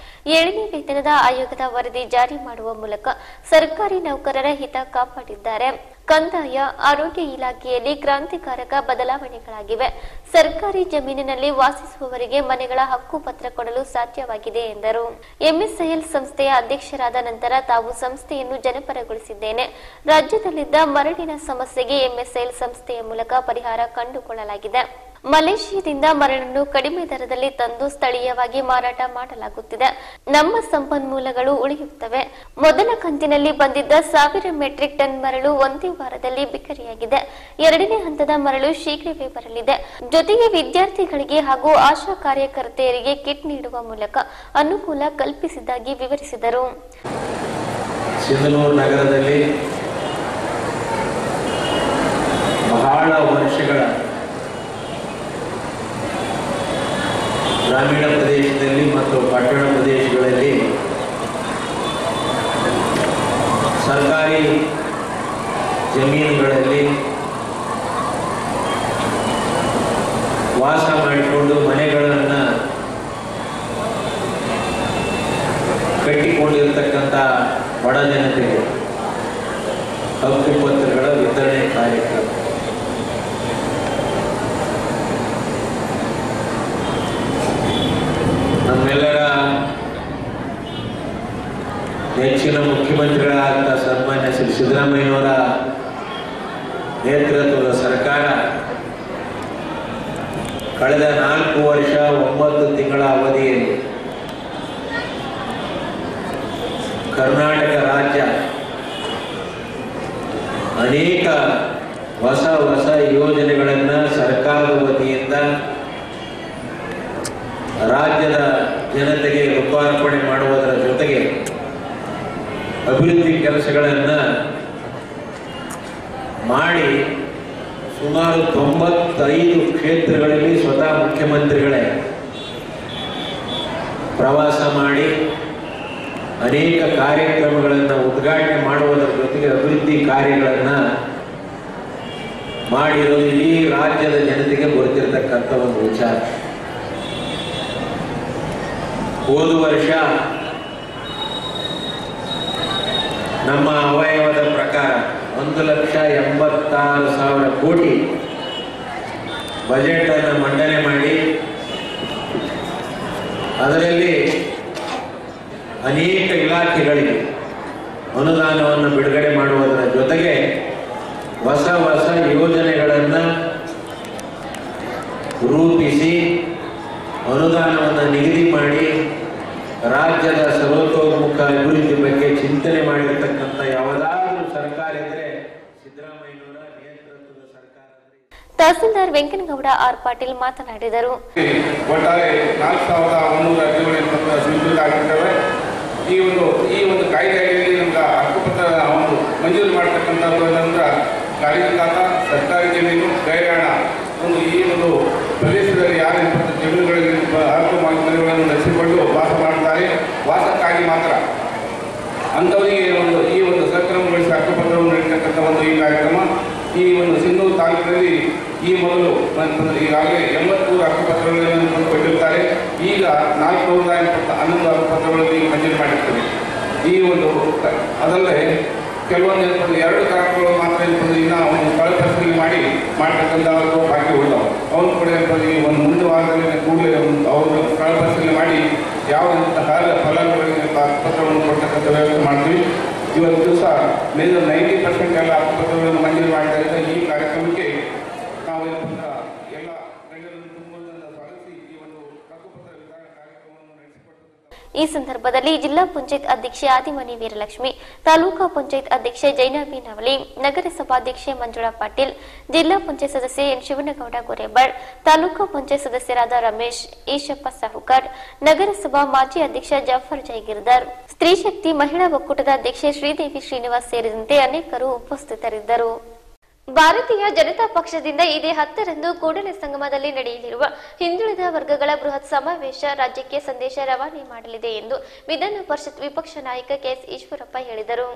Speaker 1: 7ನೇ ವೇತನದ ಆಯೋಗದ ವರದಿ ಜಾರಿ ಮಾಡುವ ಮೂಲಕ ಸರ್ಕಾರಿ ನೌಕರರ ಹಿತ ಕಾಪಾಡಿದ್ದಾರೆ. ಕಂದಾಯ, ಆರೋಗ್ಯ ಇಲಾಖೆಯಲ್ಲಿ ಕ್ರಾಂತಿಕಾರಕ ಬದಲಾವಣೆಗಳಾಗಿವೆ. ಸರ್ಕಾರಿ ಜಮೀನಿನಲ್ಲಿ ವಾಸಿಸುವವರಿಗೆ ಮನೆಗಳ ಹಕ್ಕು ಪತ್ರ ಕೊಡಲು ಸಾಧ್ಯವಾಗಿದೆ ಎಂದರು. ಎಂಎಸ್ಐಎಲ್ ಸಂಸ್ಥೆಯ ಅಧ್ಯಕ್ಷರಾದ ನಂತರ ತಾವು ಸಂಸ್ಥೆಯನ್ನು ಜನಪರಗೊಳಿಸಿದ್ದೇನೆ. ರಾಜ್ಯದಲ್ಲಿದ್ದ ಮರಳಿನ ಸಮಸ್ಯೆಗೆ ಎಂಎಸ್ಐಎಲ್ ಸಂಸ್ಥೆಯ ಮೂಲಕ ಪರಿಹಾರ ಕಂಡುಕೊಳ್ಳಲಾಗಿದೆ. ಮಲೇಷಿಯಾದಿಂದ ಮರಳನ್ನು ಕಡಿಮೆ ದರದಲ್ಲಿ ತಂದು ಸ್ಥಳೀಯವಾಗಿ ಮಾರಾಟ ಮಾಡಲಾಗುತ್ತಿದೆ. ನಮ್ಮ ಸಂಪನ್ಮೂಲಗಳು ಉಳಿಯುತ್ತವೆ. ಮೊದಲ ಕಂತಿನಲ್ಲಿ ಬಂದಿದ್ದ 1000 ಮೆಟ್ರಿಕ್ ಟನ್ ಮರಳು ಒಂದೇ ವಾರದಲ್ಲಿ ಬಿಕರಿಯಾಗಿದೆ. 2ನೇ ಹಂತದ ಮರಳು ಶೀಘ್ರವೇ ಬರಲಿದೆ. ಜೊತೆಗೆ ವಿದ್ಯಾರ್ಥಿಗಳಿಗೆ ಹಾಗೂ ಆಶಾ ಕಾರ್ಯಕರ್ತೆಯರಿಗೆ ಕಿಟ್ ನೀಡುವ ಮೂಲಕ ಅನುಕೂಲ ಕಲ್ಪಿಸಿದ್ದಾಗಿ ವಿವರಿಸಿದರು.
Speaker 8: ಸಿಂಧನೂರು ನಗರದಲ್ಲಿ ಬಹಳ ವರ್ಷಗಳ ಗ್ರಾಮೀಣ ಪ್ರದೇಶದಲ್ಲಿ ಮತ್ತು ಪಟ್ಟಣ ಪ್ರದೇಶಗಳಲ್ಲಿ ಸರ್ಕಾರಿ ಜಮೀನುಗಳಲ್ಲಿ ವಾಸ ಮಾಡಿಕೊಂಡು ಮನೆಗಳನ್ನು ಕಟ್ಟಿಕೊಂಡಿರತಕ್ಕಂಥ ಬಡ ಜನತೆಗೆ ಹಕ್ಕುಪತ್ರಗಳ ವಿತರಣೆ ಕಾರ್ಯಕ್ರಮ ನಮ್ಮೆಲ್ಲರ ನೆಚ್ಚಿನ ಮುಖ್ಯಮಂತ್ರಿಗಳಾದ ಸನ್ಮಾನ್ಯ ಶ್ರೀ ಸಿದ್ದರಾಮಯ್ಯವರ ನೇತೃತ್ವದ ಸರ್ಕಾರ ಕಳೆದ 4 ವರ್ಷ 9 ತಿಂಗಳ ಅವಧಿಯಲ್ಲಿ ಕರ್ನಾಟಕ ರಾಜ್ಯ ಅನೇಕ ಹೊಸ ಯೋಜನೆಗಳನ್ನು ಸರ್ಕಾರದ ವತಿಯಿಂದ ರಾಜ್ಯದ ಜನತೆಗೆ ಲೋಕಾರ್ಪಣೆ ಮಾಡುವುದರ ಜೊತೆಗೆ ಅಭಿವೃದ್ಧಿ ಕೆಲಸಗಳನ್ನು ಮಾಡಿ ಸುಮಾರು 95 ಕ್ಷೇತ್ರಗಳಲ್ಲಿ ಸ್ವತಃ ಮುಖ್ಯಮಂತ್ರಿಗಳೇ ಪ್ರವಾಸ ಮಾಡಿ ಅನೇಕ ಕಾರ್ಯಕ್ರಮಗಳನ್ನು ಉದ್ಘಾಟನೆ ಮಾಡುವುದರ ಜೊತೆಗೆ ಅಭಿವೃದ್ಧಿ ಕಾರ್ಯಗಳನ್ನು ಮಾಡಿರೋದು ಇಡೀ ರಾಜ್ಯದ ಜನತೆಗೆ ಗೊತ್ತಿರತಕ್ಕಂಥ ಒಂದು ವಿಚಾರ. ಹೋದ ವರ್ಷ ನಮ್ಮ ಅವಯವದ ಪ್ರಕಾರ 1,86,000 ಕೋಟಿ ಬಜೆಟ್ ಅನ್ನು ಮಂಡನೆ ಮಾಡಿ ಅದರಲ್ಲಿ ಅನೇಕ ಇಲಾಖೆಗಳಿಗೆ ಅನುದಾನವನ್ನು ಬಿಡುಗಡೆ ಮಾಡುವುದರ ಜೊತೆಗೆ ಹೊಸ ಯೋಜನೆಗಳನ್ನು ರೂಪಿಸಿ ಅನುದಾನವನ್ನು ನಿಗದಿ ಮಾಡಿ ರಾಜ್ಯದ ಸರ್ವತೋಮುಖ ಅಭಿವೃದ್ಧಿ ಬಗ್ಗೆ ಚಿಂತನೆ ಮಾಡಿರತಕ್ಕಂಥ ಯಾವುದಾದ್ರೂ ಸರ್ಕಾರ ಇದ್ರೆ ಸಿದ್ದರಾಮಯ್ಯನವರ ನೇತೃತ್ವದ ಸರ್ಕಾರ.
Speaker 1: ತಹಸೀಲ್ದಾರ್ ವೆಂಕನಗೌಡ ಆರ್ ಪಾಟೀಲ್ ಮಾತನಾಡಿದರು.
Speaker 9: ಒಟ್ಟಾರೆ 4,117 ಸ್ವೀಕೃತವಾಗಿರ್ತವೆ. ಈ ಒಂದು ಕಾಯ್ದೆಯಲ್ಲಿ ನಮ್ಗೆ ಹಕ್ಕುಪತ್ರ ಒಂದು ಮಂಜೂರು ಮಾಡತಕ್ಕಂಥದ್ದು ಏನಂದ್ರೆ ಕಾರ್ಯಕರ್ತ ಸರ್ಕಾರಿ ಜಮೀನು ಗೈರಾಣ ಈ ಒಂದು ಪ್ರದೇಶದಲ್ಲಿ ಯಾರು ಜಮೀನುಗಳಲ್ಲಿ ಹಕ್ಕು ಮನೆಗಳನ್ನು ನಡೆಸಿಕೊಂಡು ವಾಸ ಮಾಡುತ್ತಾರೆ, ವಾಸಕ್ಕಾಗಿ ಮಾತ್ರ ಅಂಥವರಿಗೆ ಈ ಒಂದು ಸಕ್ರಮಗೊಳಿಸಿ ಹಕ್ಕುಪತ್ರವನ್ನು ನೀಡತಕ್ಕಂಥ ಈ ಕಾರ್ಯಕ್ರಮ ಈ ಒಂದು ಸಿಂಧೂರು ತಾಲೂಕಿನಲ್ಲಿ ಈ ಮೊದಲು ಈಗಾಗಲೇ 83 ಹಕ್ಕುಪತ್ರಗಳನ್ನು ಕೊಟ್ಟಿರ್ತಾರೆ. ಈಗ 411 ಹಕ್ಕುಪತ್ರಗಳಲ್ಲಿ ಮಂಜೂರು ಮಾಡಿರ್ತಾರೆ. ಈ ಒಂದು ಅದಲ್ಲದೆ ಕೆಲವೊಂದು 2 ಕಾರಣಗಳು ಮಾತ್ರ ಇನ್ನೂ ಒಂದು ಸ್ಥಳ ಪರಿಶೀಲನೆ ಮಾಡ್ತಕ್ಕಂಥವ್ರು ಬಾಕಿ ಉಳಿದವು. ಅವ್ರು ಕೂಡ ಈ ಒಂದು ಮುಂದೆ ವಾರದಲ್ಲಿ ಕೂಡಲೇ ಅವರು ಸ್ಥಳ ಪರಿಶೀಲನೆ ಮಾಡಿ ಯಾವ ಫಲಾನುಭವಿಗಳಿಗೆ ಹಕ್ಕುಪತ್ರವನ್ನು ಕೊಡ್ತಕ್ಕಂಥ ವ್ಯವಸ್ಥೆ ಮಾಡ್ತೀವಿ. ಇವತ್ತು ದಿವಸ 90% ಎಲ್ಲ ಹಕ್ಕುಪತ್ರಗಳನ್ನು ಮಂಜೂರು ಮಾಡ್ತಾ ಇದ್ದ ಈ ಕಾರ್ಯಕ್ರಮಕ್ಕೆ ನಾವು ಎಲ್ಲ ಗಣ್ಯರನ್ನು ತುಂಬುವುದನ್ನು ಸಾಧಿಸಿ ಈ ಒಂದು ಹಕ್ಕುಪತ್ರ ವಿತರಣಾ ಕಾರ್ಯಕ್ರಮವನ್ನು ನಡೆಸಿಕೊಟ್ಟು
Speaker 1: ಈ ಸಂದರ್ಭದಲ್ಲಿ ಜಿಲ್ಲಾ ಪಂಚಾಯತ್ ಅಧ್ಯಕ್ಷೆ ಆದಿಮನಿ ವೀರಲಕ್ಷ್ಮಿ, ತಾಲೂಕಾ ಪಂಚಾಯತ್ ಅಧ್ಯಕ್ಷೆ ಜೈನಬಿ ನವಲಿ, ನಗರಸಭಾಧ್ಯಕ್ಷೆ ಮಂಜುಳಾ ಪಾಟೀಲ್, ಜಿಲ್ಲಾ ಪಂಚಾಯತ್ ಸದಸ್ಯೆ ಎನ್ ಶಿವನಗೌಡ ಗೊರೆಬಾಳ್, ತಾಲೂಕಾ ಪಂಚಾಯತ್ ಸದಸ್ಯರಾದ ರಮೇಶ್, ಈಶಪ್ಪ ಸಾಹುಕಾರ್, ನಗರಸಭಾ ಮಾಜಿ ಅಧ್ಯಕ್ಷ ಜಾಫರ್ ಜೈಗಿರ್ದಾರ್, ಸ್ತ್ರೀ ಶಕ್ತಿ ಮಹಿಳಾ ಒಕ್ಕೂಟದ ಅಧ್ಯಕ್ಷೆ ಶ್ರೀದೇವಿ ಶ್ರೀನಿವಾಸ್ ಸೇರಿದಂತೆ ಅನೇಕರು ಉಪಸ್ಥಿತರಿದ್ದರು. ಭಾರತೀಯ ಜನತಾ ಪಕ್ಷದಿಂದ ಇದೇ 10ರಂದು ಕೂಡಲ ಸಂಗಮದಲ್ಲಿ ನಡೆಯಲಿರುವ ಹಿಂದುಳಿದ ವರ್ಗಗಳ ಬೃಹತ್ ಸಮಾವೇಶ ರಾಜ್ಯಕ್ಕೆ ಸಂದೇಶ ರವಾನೆ ಮಾಡಲಿದೆ ಎಂದು ವಿಧಾನ ಪರಿಷತ್ ವಿಪಕ್ಷ ನಾಯಕ ಕೆಎಸ್ ಈಶ್ವರಪ್ಪ ಹೇಳಿದರು.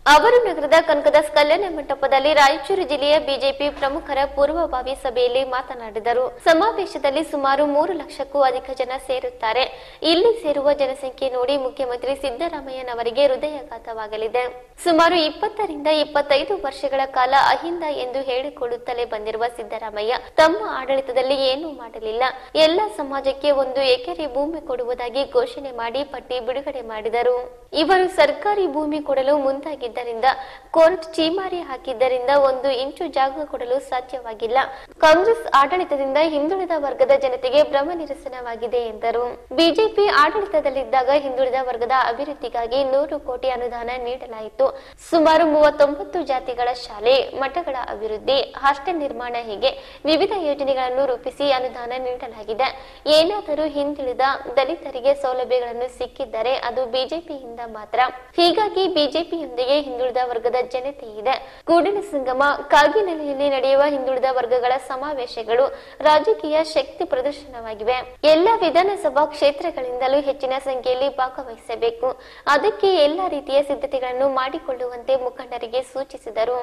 Speaker 1: ಅವರು ನಗರದ ಕನಕದಾಸ್ ಕಲ್ಯಾಣ ಮಂಟಪದಲ್ಲಿ ರಾಯಚೂರು ಜಿಲ್ಲೆಯ ಬಿಜೆಪಿ ಪ್ರಮುಖರ ಪೂರ್ವಭಾವಿ ಸಭೆಯಲ್ಲಿ ಮಾತನಾಡಿದರು. ಸಮಾವೇಶದಲ್ಲಿ ಸುಮಾರು 3 ಲಕ್ಷಕ್ಕೂ ಅಧಿಕ ಜನ ಸೇರುತ್ತಾರೆ. ಇಲ್ಲಿ ಸೇರುವ ಜನಸಂಖ್ಯೆ ನೋಡಿ ಮುಖ್ಯಮಂತ್ರಿ ಸಿದ್ದರಾಮಯ್ಯನವರಿಗೆ ಹೃದಯಾಘಾತವಾಗಲಿದೆ. ಸುಮಾರು 20 ರಿಂದ 25 ವರ್ಷಗಳ ಕಾಲ ಅಹಿಂದ ಎಂದು ಹೇಳಿಕೊಳ್ಳುತ್ತಲೇ ಬಂದಿರುವ ಸಿದ್ದರಾಮಯ್ಯ ತಮ್ಮ ಆಡಳಿತದಲ್ಲಿ ಏನೂ ಮಾಡಲಿಲ್ಲ. ಎಲ್ಲ ಸಮಾಜಕ್ಕೆ 1 ಎಕರೆ ಭೂಮಿ ಕೊಡುವುದಾಗಿ ಘೋಷಣೆ ಮಾಡಿ ಪಟ್ಟಿ ಬಿಡುಗಡೆ ಮಾಡಿದರು. ಇವರು ಸರ್ಕಾರಿ ಭೂಮಿ ಕೊಡಲು ಮುಂದಾಗಿದ್ದರಿಂದ ಕೋರ್ಟ್ ಚೀಮಾರಿ ಹಾಕಿದ್ದರಿಂದ 1 ಇಂಚು ಜಾಗ ಕೊಡಲು ಸಾಧ್ಯವಾಗಿಲ್ಲ. ಕಾಂಗ್ರೆಸ್ ಆಡಳಿತದಿಂದ ಹಿಂದುಳಿದ ವರ್ಗದ ಜನತೆಗೆ ಭ್ರಮ ನಿರಸನವಾಗಿದೆ ಎಂದರು. ಬಿಜೆಪಿ ಆಡಳಿತದಲ್ಲಿದ್ದಾಗ ಹಿಂದುಳಿದ ವರ್ಗದ ಅಭಿವೃದ್ಧಿಗಾಗಿ 100 ಕೋಟಿ ಅನುದಾನ ನೀಡಲಾಯಿತು. ಸುಮಾರು 39 ಜಾತಿಗಳ ಶಾಲೆ, ಮಠಗಳ ಅಭಿವೃದ್ಧಿ, ಹಾಸ್ಟೆಲ್ ನಿರ್ಮಾಣ ಹೀಗೆ ವಿವಿಧ ಯೋಜನೆಗಳನ್ನು ರೂಪಿಸಿ ಅನುದಾನ ನೀಡಲಾಗಿದೆ. ಏನಾದರೂ ಹಿಂದುಳಿದ ದಲಿತರಿಗೆ ಸೌಲಭ್ಯಗಳನ್ನು ಸಿಕ್ಕಿದ್ದರೆ ಅದು ಬಿಜೆಪಿಯಿಂದ ಮಾತ್ರ. ಹೀಗಾಗಿ ಬಿಜೆಪಿಯೊಂದಿಗೆ ಹಿಂದುಳಿದ ವರ್ಗದ ಜನತೆ ಇದೆ. ಕೂಡಲ ಸಂಗಮ, ಕಾಗಿನೆಲೆಯಲ್ಲಿ ನಡೆಯುವ ಹಿಂದುಳಿದ ವರ್ಗಗಳ ಸಮಾವೇಶಗಳು ರಾಜಕೀಯ ಶಕ್ತಿ ಪ್ರದರ್ಶನವಾಗಿವೆ. ಎಲ್ಲ ವಿಧಾನಸಭಾ ಕ್ಷೇತ್ರಗಳಿಂದಲೂ ಹೆಚ್ಚಿನ ಸಂಖ್ಯೆಯಲ್ಲಿ ಭಾಗವಹಿಸಬೇಕು. ಅದಕ್ಕೆ ಎಲ್ಲ ರೀತಿಯ ಸಿದ್ಧತೆಗಳನ್ನು ಮಾಡಿಕೊಳ್ಳುವಂತೆ ಮುಖಂಡರಿಗೆ ಸೂಚಿಸಿದರು.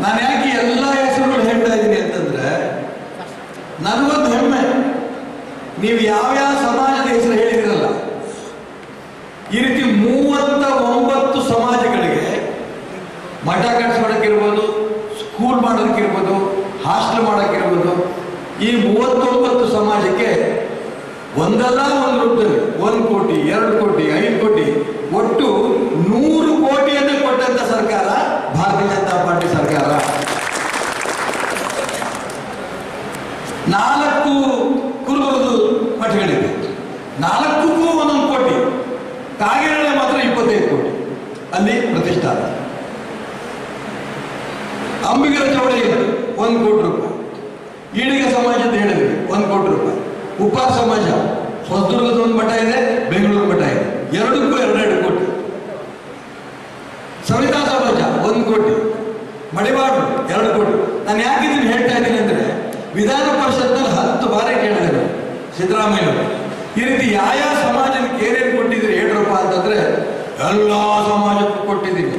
Speaker 2: ನಾನು ಯಾಕೆ ಎಲ್ಲ ಹೆಸರುಗಳು ಹೇಳ್ತಾ ಇದ್ದೀನಿ ಅಂತಂದ್ರೆ, ನನಗೊಂದು ಹೆಮ್ಮೆ, ನೀವು ಯಾವ್ಯಾವ ಸಮಾಜದ ಹೆಸರು ಹೇಳಿದಿರಲ್ಲ, ಈ ರೀತಿ 39 ಸಮಾಜಗಳಿಗೆ ಮಠ ಕಟ್ಟಿಸ್ಕೊಳಕ್ಕಿರ್ಬೋದು, ಸ್ಕೂಲ್ ಮಾಡೋದಕ್ಕಿರ್ಬೋದು, ಹಾಸ್ಟೆಲ್ ಮಾಡೋಕ್ಕಿರ್ಬೋದು, ಈ 39 ಸಮಾಜಕ್ಕೆ ಒಂದಲ್ಲ ಒಂದು ರೂಪದಲ್ಲಿ 1 ಕೋಟಿ, 2 ಕೋಟಿ, 5 ಕೋಟಿ, ಒಟ್ಟು 100 ಕೋಟಿಯನ್ನು ಕೊಟ್ಟಂತ ಸರ್ಕಾರ ಭಾರತೀಯ ಜನತಾ ಪಾರ್ಟಿ ಸರ್ಕಾರ. 4 ಕುರುಬರದು ಮಠಗಳಿವೆ, 4ಕ್ಕೂ 1 ಕೋಟಿ. ಕಾಗೇರಳೆ ಮಾತ್ರ 25 ಕೋಟಿ ಅಲ್ಲಿ ಪ್ರತಿಷ್ಠಾನ. ಅಂಬಿಗರ ಚೌಡಿ 1 ಕೋಟಿ ರೂಪಾಯಿ. ಈಡಿಗ ಸಮಾಜ ಅಂತ ಹೇಳಿದ್ವಿ 1 ಕೋಟಿ ರೂಪಾಯಿ. ಉಪ್ಪಾರ ಸಮಾಜ ಹೊಸದುರ್ಗದ 1 ಮಠ ಇದೆ, ಬೆಂಗಳೂರು ಮಠ ಇದೆ, 2ಕ್ಕೂ 2 ಕೋಟಿ. ಸವಿತಾ ಸಮಾಜ 1 ಕೋಟಿ, ಮಡಿವಾಡು 2 ಕೋಟಿ. ನಾನು ಯಾಕೆ ಇದನ್ನು ಹೇಳ್ತಾ ಇದ್ದೀನಿ ಅಂದ್ರೆ, ವಿಧಾನ ಪರಿಷತ್ನಲ್ಲಿ 10 ಬಾರಿ ಕೇಳಿದೆ ಸಿದ್ದರಾಮಯ್ಯ ಈ ರೀತಿ ಯಾವ ಸಮಾಜಕ್ಕೆ ಏನೇನು ಕೊಟ್ಟಿದ್ದೀರಿ ಹೇಳ್ರಪ್ಪ ಅಂತಂದ್ರೆ, ಎಲ್ಲ ಸಮಾಜಕ್ಕೂ ಕೊಟ್ಟಿದ್ದೀನಿ.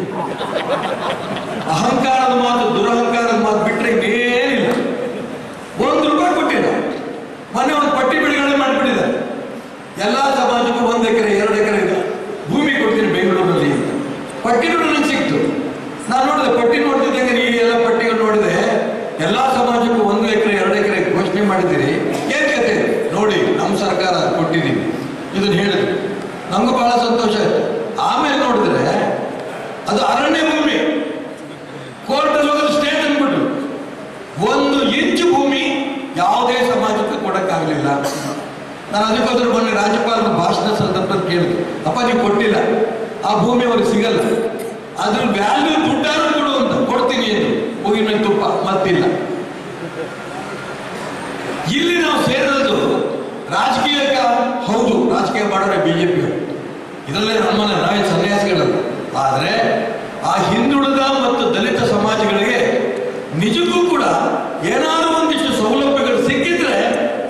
Speaker 2: ಅಹಂಕಾರದ ಮಾತು, ದುರಹಂಕಾರದ ಮಾತು ಬಿಟ್ಟರೆ ಇನ್ನೇನಿಲ್ಲ. 1 ರೂಪಾಯಿ ಕೊಟ್ಟಿಲ್ಲ. ಮೊನ್ನೆ ಒಂದು ಪಟ್ಟಿ ಬಿಡುಗಡೆ ಮಾಡಿಬಿಟ್ಟಿದ್ದಾರೆ. ಎಲ್ಲ ಸಮಾಜಕ್ಕೂ 1 ಎಕರೆ 2 ಎಕರೆ ಭೂಮಿ ಕೊಡ್ತೀನಿ ಬೆಂಗಳೂರಲ್ಲಿ ಅಂತ ಪಟ್ಟಿಗಳು ನನಗೆ ಸಿಕ್ತು. ನಾನು ನೋಡಿದೆ, ಪಟ್ಟಿ ನೋಡ್ತಿದ್ದಂಗೆ ಈ ಎಲ್ಲ ಪಟ್ಟಿಗಳು ನೋಡಿದೆ, ಎಲ್ಲ ಸಮಾಜಕ್ಕೂ 1 ಎಕರೆ 2 ಎಕರೆ ಘೋಷಣೆ ಮಾಡಿದ್ದೀರಿ. ಏನ್ ಕತೆ ನೋಡಿ, ನಮ್ಮ ಸರ್ಕಾರ ಕೊಟ್ಟಿದ್ದೀವಿ ಇದನ್ನು ಹೇಳಿದ್ರು. ನಮಗೂ ಬಹಳ ಸಂತೋಷ ಆಯ್ತು. ಆಮೇಲೆ ನೋಡಿದ್ರೆ ಅದು ಅರಣ್ಯ ಭೂಮಿ, ಕೋರ್ಟಲ್ಲಿ ಹೋಗೋದು ಸ್ಟೇಟ್ ಅಂದ್ಬಿಟ್ಟು 1 ಇಂಚು ಭೂಮಿ ಯಾವುದೇ ಸಮಾಜಕ್ಕೆ ಕೊಡಕ್ಕಾಗಲಿಲ್ಲ. ನಾನು ಅದಕ್ಕೋಸ್ಕರ ಮೊನ್ನೆ ರಾಜ್ಯಪಾಲರ ಭಾಷಣ ಸಂದರ್ಭದಲ್ಲಿ ಕೇಳಿದೆ, ಅಪ್ಪ ನೀವು ಕೊಟ್ಟಿಲ್ಲ, ಆ ಭೂಮಿ ಅವ್ರಿಗೆ ಸಿಗಲ್ಲ, ಅದ್ರ ವ್ಯಾಲ್ಯೂ ದುಡ್ಡಾರು ಕೊಡು ಅಂತ. ಕೊಡ್ತೀನಿ ಎಂದು ಹೋಗಿ ಮೇಲೆ ತುಪ್ಪ ಮತ್ತಿಲ್ಲ. ಇಲ್ಲಿ ನಾವು ಸೇರೋದು ರಾಜಕೀಯಕ್ಕೆ, ಹೌದು ರಾಜಕೀಯ ಮಾಡೋರೆ ಬಿಜೆಪಿ, ಇದರಲ್ಲೇ ನಮ್ಮನ್ನ ನಾವೇ ಸನ್ಯಾಸಿಗಳಲ್ಲ. ಆದರೆ ಆ ಹಿಂದುಳಿದ ಮತ್ತು ದಲಿತ ಸಮಾಜಗಳಿಗೆ ನಿಜಕ್ಕೂ ಕೂಡ ಏನಾದರೂ ಒಂದಿಷ್ಟು ಸೌಲಭ್ಯಗಳು ಸಿಕ್ಕಿದ್ರೆ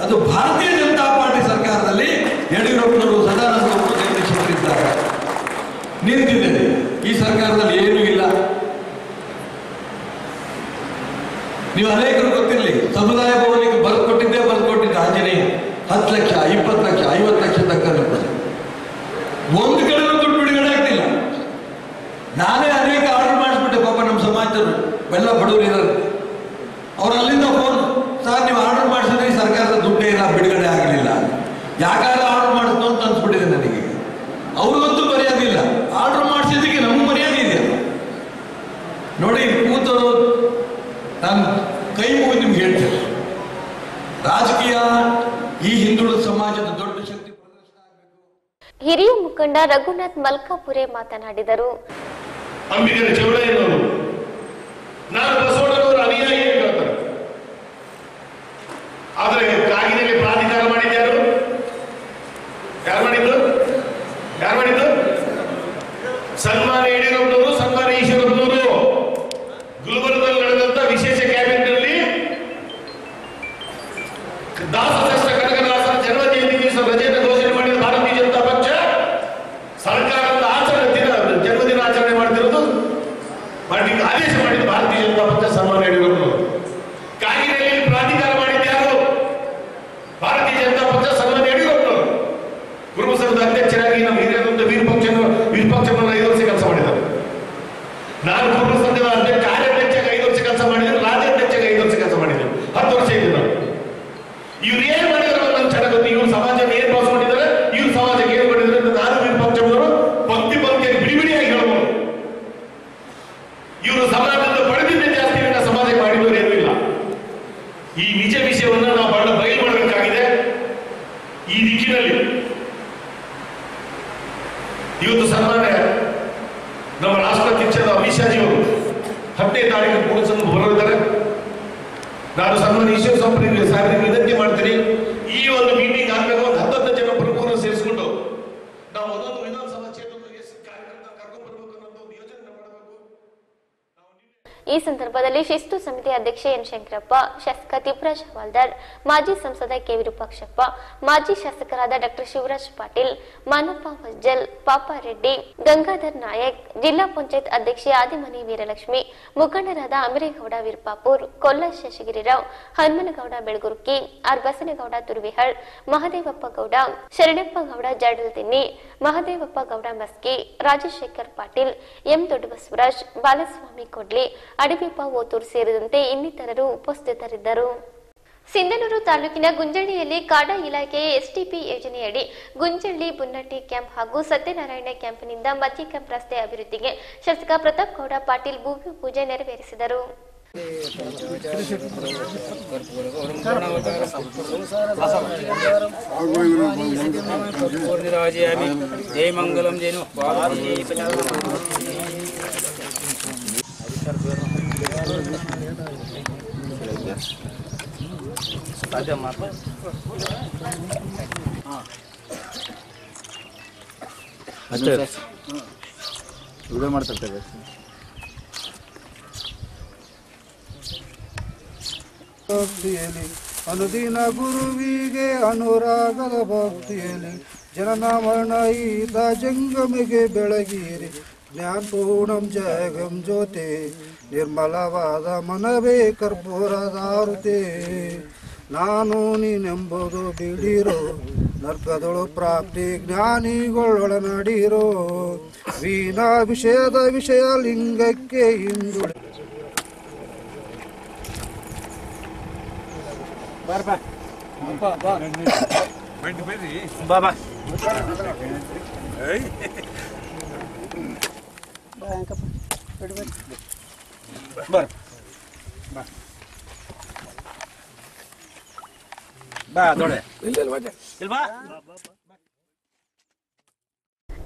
Speaker 2: ಅದು ಭಾರತೀಯ ಜನತಾ ಪಾರ್ಟಿ ಸರ್ಕಾರದಲ್ಲಿ ಯಡಿಯೂರಪ್ಪನವರು, ಸದಾನಂದವರು ನಿರ್ದೇಶಕರಿದ್ದಾರೆ ನಿಂತಿದೆ. ಈ ಸರ್ಕಾರದಲ್ಲಿ ಏನೂ ಇಲ್ಲ. ನೀವು ಅನೇಕರು ಗೊತ್ತಿರಲಿ, ಸಮುದಾಯ ಭವನಿಗೆ ಬರೆದುಕೊಟ್ಟಿದ್ದೆ ಆಂಜನೇಯ 10 ಲಕ್ಷ, 20 ಲಕ್ಷ, 50 ಲಕ್ಷ ತಕ್ಕ ಒಂದು ಕಡೆ ದುಡ್ಡು ಬಿಡುಗಡೆ ಆಗ್ತಿಲ್ಲ. ನಾನೇ ಅನೇಕ ಆರ್ಡರ್ ಮಾಡಿಸ್ಬಿಟ್ಟೆ. ಪಾಪ ನಮ್ಮ ಸಮಾಜದವರು ಎಲ್ಲ ಬಡವರು ಇದ್ದಾರೆ. ಅವ್ರು ಅಲ್ಲಿಂದ ಫೋನ್, ಸರ್ ನೀವು ಆರ್ಡರ್ ಮಾಡಿಸಿದ್ರೆ ಸರ್ಕಾರದ ದುಡ್ಡೇ ಇಲ್ಲ, ಬಿಡುಗಡೆ ಆಗಲಿಲ್ಲ. ಯಾಕಾದ್ರೆ ಆರ್ಡರ್ ಮಾಡಿಸ್ತು ಅಂತ ಅನ್ಸ್ಬಿಟ್ಟಿದೆ ನನಗೆ. ಅವ್ರಿಗಂತೂ ಮರ್ಯಾದೆ ಇಲ್ಲ, ಆರ್ಡರ್ ಮಾಡಿಸಿದ್ದಕ್ಕೆ ನಮ್ಗೆ ಮರ್ಯಾದೆ ಇದೆ ನೋಡಿ. ಕೂತರು ನಾನು ಕೈ ಮುಗಿದು ನಿಮ್ಗೆ ಹೇಳ್ತೇನೆ, ರಾಜಕೀಯ ಈ ಹಿಂದುಳಿದ ಸಮಾಜದ ದೊಡ್ಡ ಶಕ್ತಿ ಪ್ರದರ್ಶನ ಆಗಬೇಕು.
Speaker 1: ಹಿರಿಯ ಮುಖಂಡ ರಘುನಾಥ್ ಮಲ್ಕಾಪುರೆ ಮಾತನಾಡಿದರು.
Speaker 10: ಅಂಬಿಗರ ಚೌಡಯ್ಯನವರು ನಾನು ಬಸವಣ್ಣನವರು ಅನುಯಾಯಿ ಹೇಳ್ತಾರೆ. ಆದರೆ ಕಾಗಿನೆಲೆ ಪ್ರಾಧಿಕಾರ ಮಾಡಿದ್ಯಾರು? ಯಾರು ಮಾಡಿದ್ದು? ಸನ್ಮಾನ್ಯ ಯಡಿಯೂರಪ್ಪನವರು, ಸನ್ಮಾನ್ಯ ಈಶ್ವರಪ್ಪನವರು ಗುಲ್ಬರ್ಗದಲ್ಲಿ ನಡೆದಂತ ವಿಶೇಷ ಕ್ಯಾಬಿನೆಟ್ನಲ್ಲಿ ದಾಸಶ್ರೇಷ್ಠ ಕನಕದಾಸರ ಜನ್ಮ ಜಯಂತಿ ದಿವಸ ರಜೆಯನ್ನು ಘೋಷಣೆ ಮಾಡಿದ ಭಾರತೀಯ ಜನತಾ ಪಕ್ಷ ಸರ್ಕಾರದ ಜನ್ಮದಿನ ಆಚರಣೆ ಮಾಡ್ತಿರೋದು ಮಾಡಲಿಕ್ಕೆ ಆದೇಶ ಮಾಡಿದ ಭಾರತೀಯ ಜನತಾ ಪಕ್ಷ ಸನ್ಮಾನ್ಯ ಯಡಿಯೂರಪ್ಪನವರು. ಕಾಗಿನೆಲೆಯಲ್ಲಿ ಪ್ರಾಧಿಕಾರ ಮಾಡಿದ್ಯಾರು? ಭಾರತೀಯ ಜನತಾ ಪಕ್ಷ ಸನ್ಮಾನ್ಯ ಯಡಿಯೂರಪ್ಪನವರು. ಕುರುಬ ಸಂಘದ ಅಧ್ಯಕ್ಷರಾಗಿ ನಮ್ಮ ಹಿರಿಯರಾದ ವೀರಪಕ್ಷನವರು 5 ವರ್ಷ ಕೆಲಸ ಮಾಡಿದ್ದಾರೆ. ನಾನು ಕುರುಬ ಸಂಘದ ಕಾರ್ಯಾಧ್ಯಕ್ಷಗೆ 5 ವರ್ಷ ಕೆಲಸ ಮಾಡಿದ್ದೇನೆ, ರಾಜ್ಯಾಧ್ಯಕ್ಷಗೆ 5 ವರ್ಷ ಕೆಲಸ ಮಾಡಿದ್ದೇನೆ. 10 ವರ್ಷ ಇದ್ದೀನಿ ನಾನು. ಇವ್ರು ಏನ್ ಮಾಡಿದ್ರು ನನ್ನ ಚೆನ್ನಾಗಿ ಗೊತ್ತು. ಇವ್ರು ಸಮಾಜಕ್ಕೆ ಏನ್ ಪಾಸ್ ಮಾಡಿದ್ದಾರೆ, ಇವ್ರು ಸಮಾಜಕ್ಕೆ ಏನ್ ಮಾಡಿದ್ದಾರೆ ಅಂತ ನಾನು ವೀರಪಕ್ಷನವರು ಪಂಕ್ತಿಯಾಗಿ ಬಿಡಿಬಿಡಿಯಾಗಿ ಹೇಳ್ಬೋದು. ಇವರು ಸಮಾಜದ ಪಡೆದಿದ್ದೇ ಜಾಸ್ತಿ ಸಮಾಜಕ್ಕೆ ಮಾಡಿದವರು ಏನೂ ಇಲ್ಲ. ಈ ನಿಜ ವಿಷಯವನ್ನು ನಾವು ಬಹಳ ಬಯಲು ಮಾಡಬೇಕಾಗಿದೆ. ಈ ದಿಕ್ಕಿನಲ್ಲಿ ಇವತ್ತು ಸನ್ಮಾನ್ಯ ನಮ್ಮ ರಾಷ್ಟ್ರಾಧ್ಯಕ್ಷರಾದ ಅಮಿತ್ ಶಾಜಿ ಅವರು 10ನೇ ತಾರೀಕು ಕೂಡಿಸಲು ಹೊರಡಿದ್ದಾರೆ. ನಾನು ಸನ್ಮಾನ್ಯ ಈಶ್ವರ ಸಾಹೇಬರಿಗೆ ವಿನಂತಿ ಮಾಡ್ತೀನಿ, ಈ ಒಂದು ಮೀಟಿಂಗ್ ಆದ್ಮೇಲೆ ಒಂದು 10 ಜನ ಪ್ರಮುಖರನ್ನು ಸೇರಿಸಿಕೊಂಡು ನಾವು ಒಂದೊಂದು ವಿಧಾನಸಭಾ ಕ್ಷೇತ್ರಗಳಿಗೆ ಕಾರ್ಯಕರ್ತ ಕರ್ಕೊಂಡು ಬರ್ಬೇಕು ಅನ್ನೋ ಒಂದು ಯೋಜನೆ ಮಾಡಬೇಕು.
Speaker 1: ಈ ಸಂದರ್ಭದಲ್ಲಿ ಶಿಸ್ತು ಸಮಿತಿ ಅಧ್ಯಕ್ಷ ಎನ್ ಶಂಕರಪ್ಪ, ಶಾಸಕ ತಿಪ್ಪರಾಜ್ ಹವಾಲ್ದಾರ್, ಮಾಜಿ ಸಂಸದ ಕೆ ವಿರೂಪಾಕ್ಷಪ್ಪ, ಮಾಜಿ ಶಾಸಕರಾದ ಡಾಕ್ಟರ್ ಶಿವರಾಜ್ ಪಾಟೀಲ್, ಮಾನಪ್ಪ ವಜ್ಜಲ್, ಪಾಪಾರೆಡ್ಡಿ, ಗಂಗಾಧರ್ ನಾಯಕ್, ಜಿಲ್ಲಾ ಪಂಚಾಯತ್ ಅಧ್ಯಕ್ಷೆ ಆದಿಮನಿ ವೀರಲಕ್ಷ್ಮಿ, ಮುಖಂಡರಾದ ಅಮರೇಗೌಡ ವೀರಪಾಪುರ್, ಕೊಲ್ಲ ಶೇಷಗಿರಿರಾವ್, ಹನುಮನಗೌಡ ಬೆಳಗುರ್ಕಿ, ಆರ್ ಬಸನಗೌಡ ತುರ್ವಿಹಳ್, ಮಹದೇವಪ್ಪ ಗೌಡ, ಶರಣಪ್ಪ ಗೌಡ ಜಾಡಲ್ತಿನ್ನಿ, ಮಹದೇವಪ್ಪ ಗೌಡ ಮಸ್ಕಿ, ರಾಜಶೇಖರ್ ಪಾಟೀಲ್, ಎಂ ದೊಡ್ಡಬಸವರಾಜ್, ಬಾಲಸ್ವಾಮಿ ಕೊಡ್ಲಿ, ಅಡಿಬಿಪ್ಪ ಓತೂರ್ ಸೇರಿದಂತೆ ಇನ್ನಿತರರು ಉಪಸ್ಥಿತರಿದ್ದರು. ಸಿಂಧನೂರು ತಾಲೂಕಿನ ಗುಂಜಳ್ಳಿಯಲ್ಲಿ ಕಾಡಾ ಇಲಾಖೆಯ ಎಸ್ಟಿಪಿ ಯೋಜನೆಯಡಿ ಗುಂಜಳ್ಳಿ ಬುನ್ನಟ್ಟಿ ಕ್ಯಾಂಪ್ ಹಾಗೂ ಸತ್ಯನಾರಾಯಣ ಕ್ಯಾಂಪ್ನಿಂದ ಮಧ್ಯ ಕ್ಯಾಂಪ್ ರಸ್ತೆ ಅಭಿವೃದ್ಧಿಗೆ ಶಾಸಕ ಪ್ರತಾಪ್ ಗೌಡ ಪಾಟೀಲ್ ಭೂಮಿ ಪೂಜೆ ನೆರವೇರಿಸಿದರು.
Speaker 11: जय मंगलम जय
Speaker 12: ಅಷ್ಟೇ ವಿಡಿಯೋ ಮಾಡ್ತಿರ್ತೇವೆ.
Speaker 13: ಅನುದಿನ ಗುರುವಿಗೆ ಅನುರಾಗದ ಭಕ್ತಿಯಲ್ಲಿ ಜನನ ಮರಣ ಈತ ಜಂಗಮಿಗೆ ಬೆಳಗಿರಿ ಜ್ಞಾನಪೂರ್ಣಂ ಜಗಂ ಜ್ಯೋತಿ ನಿರ್ಮಲವಾದ ಮನವೇ ಕರ್ಪೂರದಾರುತೆ ನಾನು ನೀನೆಂಬುದು ಬಿಡಿರೋ ನರ್ಕದೊಳು ಪ್ರಾಪ್ತಿ ಜ್ಞಾನಿಗಳೊಡನಡಿರೋ ವೀಣಾ ವಿಷಯದ ವಿಷಯ ಲಿಂಗಕ್ಕೆ ಹಿಂದುಳಿ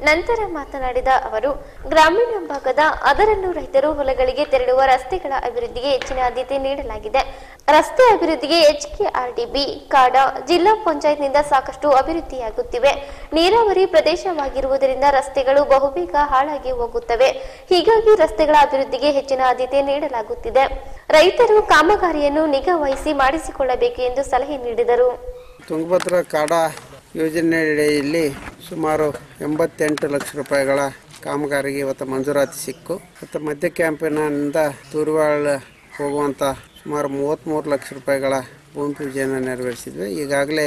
Speaker 1: ನಂತರ ಮಾತನಾಡಿದ ಅವರು ಗ್ರಾಮೀಣ ಭಾಗದ ಅದರಲ್ಲೂ ರೈತರು ಹೊಲಗಳಿಗೆ ತೆರಳುವ ರಸ್ತೆಗಳ ಅಭಿವೃದ್ಧಿಗೆ ಹೆಚ್ಚಿನ ಆದ್ಯತೆ ನೀಡಲಾಗಿದೆ. ರಸ್ತೆ ಅಭಿವೃದ್ಧಿಗೆ HKRDB, ಕಾಡಾ, ಜಿಲ್ಲಾ ಪಂಚಾಯತ್ನಿಂದ ಸಾಕಷ್ಟು ಅಭಿವೃದ್ಧಿಯಾಗುತ್ತಿವೆ. ನೀರಾವರಿ ಪ್ರದೇಶವಾಗಿರುವುದರಿಂದ ರಸ್ತೆಗಳು ಬಹುಬೇಗ ಹಾಳಾಗಿ ಹೋಗುತ್ತವೆ. ಹೀಗಾಗಿ ರಸ್ತೆಗಳ ಅಭಿವೃದ್ಧಿಗೆ ಹೆಚ್ಚಿನ ಆದ್ಯತೆ ನೀಡಲಾಗುತ್ತಿದೆ. ರೈತರು ಕಾಮಗಾರಿಯನ್ನು ನಿಗಾ ವಹಿಸಿ ಮಾಡಿಸಿಕೊಳ್ಳಬೇಕು ಎಂದು ಸಲಹೆ ನೀಡಿದರು.
Speaker 14: ತುಂಗಭದ್ರಾ ಕಾಡಾ ಯೋಜನೆಯಡಿಯಲ್ಲಿ ಸುಮಾರು 88 ಲಕ್ಷ ರೂಪಾಯಿಗಳ ಕಾಮಗಾರಿಗೆ ಇವತ್ತು ಮಂಜೂರಾತಿ ಸಿಕ್ಕು. ಮತ್ತು ಮಧ್ಯ ಕ್ಯಾಂಪಿನಿಂದ ತೂರ್ವಾಳ ಹೋಗುವಂಥ ಸುಮಾರು 33 ಲಕ್ಷ ರೂಪಾಯಿಗಳ ಭೂಮಿ ಪೂಜೆಯನ್ನು ನೆರವೇರಿಸಿದ್ವಿ. ಈಗಾಗಲೇ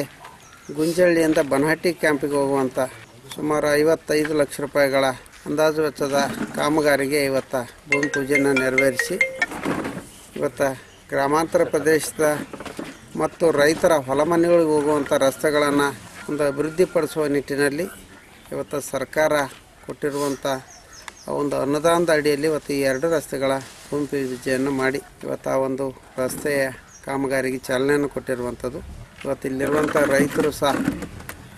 Speaker 14: ಗುಂಜಳ್ಳಿಯಿಂದ ಬನಹಟ್ಟಿ ಕ್ಯಾಂಪಿಗೆ ಹೋಗುವಂಥ ಸುಮಾರು 55 ಲಕ್ಷ ರೂಪಾಯಿಗಳ ಅಂದಾಜು ವೆಚ್ಚದ ಕಾಮಗಾರಿಗೆ ಇವತ್ತು ಭೂಮಿ ಪೂಜೆಯನ್ನು ನೆರವೇರಿಸಿ ಇವತ್ತು ಗ್ರಾಮಾಂತರ ಪ್ರದೇಶದ ಮತ್ತು ರೈತರ ಹೊಲಮನೆಗಳಿಗೆ ಹೋಗುವಂಥ ರಸ್ತೆಗಳನ್ನು ಒಂದು ಅಭಿವೃದ್ಧಿಪಡಿಸುವ ನಿಟ್ಟಿನಲ್ಲಿ ಇವತ್ತು ಸರ್ಕಾರ ಕೊಟ್ಟಿರುವಂಥ ಒಂದು ಅನುದಾನದ ಅಡಿಯಲ್ಲಿ ಇವತ್ತು ಈ 2 ರಸ್ತೆಗಳ ಭೂಮಿ ಪೂಜೆಯನ್ನು ಮಾಡಿ ಇವತ್ತು ಆ ಒಂದು ರಸ್ತೆಯ ಕಾಮಗಾರಿಗೆ ಚಾಲನೆಯನ್ನು ಕೊಟ್ಟಿರುವಂಥದ್ದು. ಇವತ್ತು ಇಲ್ಲಿರುವಂಥ ರೈತರು ಸಹ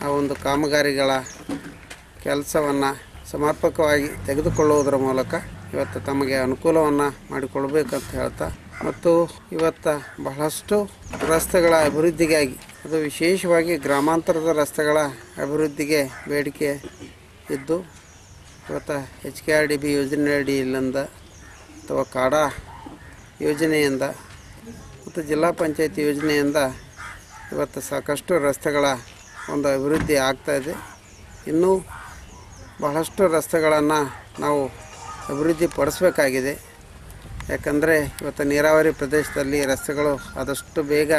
Speaker 14: ಆ ಒಂದು ಕಾಮಗಾರಿಗಳ ಕೆಲಸವನ್ನು ಸಮರ್ಪಕವಾಗಿ ತೆಗೆದುಕೊಳ್ಳುವುದರ ಮೂಲಕ ಇವತ್ತು ತಮಗೆ ಅನುಕೂಲವನ್ನು ಮಾಡಿಕೊಳ್ಬೇಕಂತ ಹೇಳ್ತಾ ಮತ್ತು ಇವತ್ತು ಬಹಳಷ್ಟು ರಸ್ತೆಗಳ ಅಭಿವೃದ್ಧಿಗಾಗಿ ಅದು ವಿಶೇಷವಾಗಿ ಗ್ರಾಮಾಂತರದ ರಸ್ತೆಗಳ ಅಭಿವೃದ್ಧಿಗೆ ಬೇಡಿಕೆ ಇದ್ದು ಇವತ್ತು HKRDB ಯೋಜನೆ ಅಡಿಯಿಂದ ಅಥವಾ ಕಾಡಾ ಯೋಜನೆಯಿಂದ ಮತ್ತು ಜಿಲ್ಲಾ ಪಂಚಾಯತಿ ಯೋಜನೆಯಿಂದ ಇವತ್ತು ಸಾಕಷ್ಟು ರಸ್ತೆಗಳ ಒಂದು ಅಭಿವೃದ್ಧಿ ಆಗ್ತಾಯಿದೆ. ಇನ್ನೂ ಬಹಳಷ್ಟು ರಸ್ತೆಗಳನ್ನು ನಾವು ಅಭಿವೃದ್ಧಿ ಪಡಿಸಬೇಕಾಗಿದೆ. ಯಾಕಂದರೆ ಇವತ್ತು ನೀರಾವರಿ ಪ್ರದೇಶದಲ್ಲಿ ರಸ್ತೆಗಳು ಆದಷ್ಟು ಬೇಗ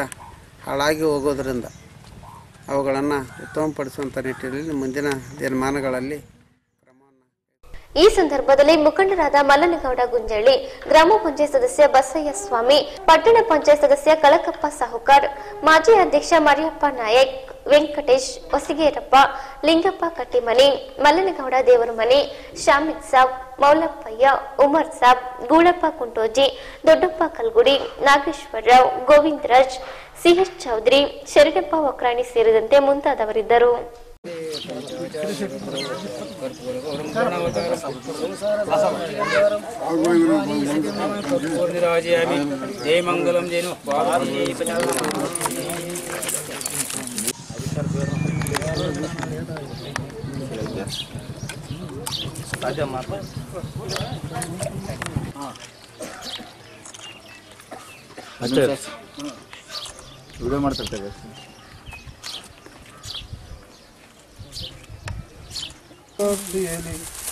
Speaker 14: ಹಾಳಾಗಿ ಹೋಗೋದರಿಂದ ಅವುಗಳನ್ನು ಉತ್ತಮಪಡಿಸುವಂಥ ನಿಟ್ಟಿನಲ್ಲಿ ಮುಂದಿನ ದಿನಮಾನಗಳಲ್ಲಿ
Speaker 1: ಈ ಸಂದರ್ಭದಲ್ಲಿ ಮುಖಂಡರಾದ ಮಲ್ಲನಗೌಡ ಗುಂಜಳ್ಳಿ, ಗ್ರಾಮ ಪಂಚಾಯತ್ ಸದಸ್ಯ ಬಸಯ್ಯ ಸ್ವಾಮಿ, ಪಟ್ಟಣ ಪಂಚಾಯತ್ ಸದಸ್ಯ ಕಳಕಪ್ಪ ಸಾಹುಕಾರ್, ಮಾಜಿ ಅಧ್ಯಕ್ಷ ಮರಿಯಪ್ಪ ನಾಯಕ್, ವೆಂಕಟೇಶ್, ಹೊಸಗೇರಪ್ಪ, ಲಿಂಗಪ್ಪ ಕಟ್ಟಿಮನಿ, ಮಲ್ಲನಗೌಡ ದೇವರಮನಿ, ಶಾಮಿದ್ ಸಾಬ್, ಮೌಲಪ್ಪಯ್ಯ, ಉಮರ್ ಸಾಬ್, ಗೂಳಪ್ಪ ಕುಂಟೋಜಿ, ದೊಡ್ಡಪ್ಪ ಕಲ್ಗುಡಿ, ನಾಗೇಶ್ವರರಾವ್, ಗೋವಿಂದರಾಜ್, CH ಚೌಧರಿ, ಶರಣಪ್ಪ ಒಕ್ರಾಣಿ ಸೇರಿದಂತೆ ಮುಂತಾದವರಿದ್ದರು.
Speaker 11: जय मंगलम जय
Speaker 12: ಅಷ್ಟೇ ವಿಡಿಯೋ ಮಾಡ್ತಿರ್ತೇವೆ.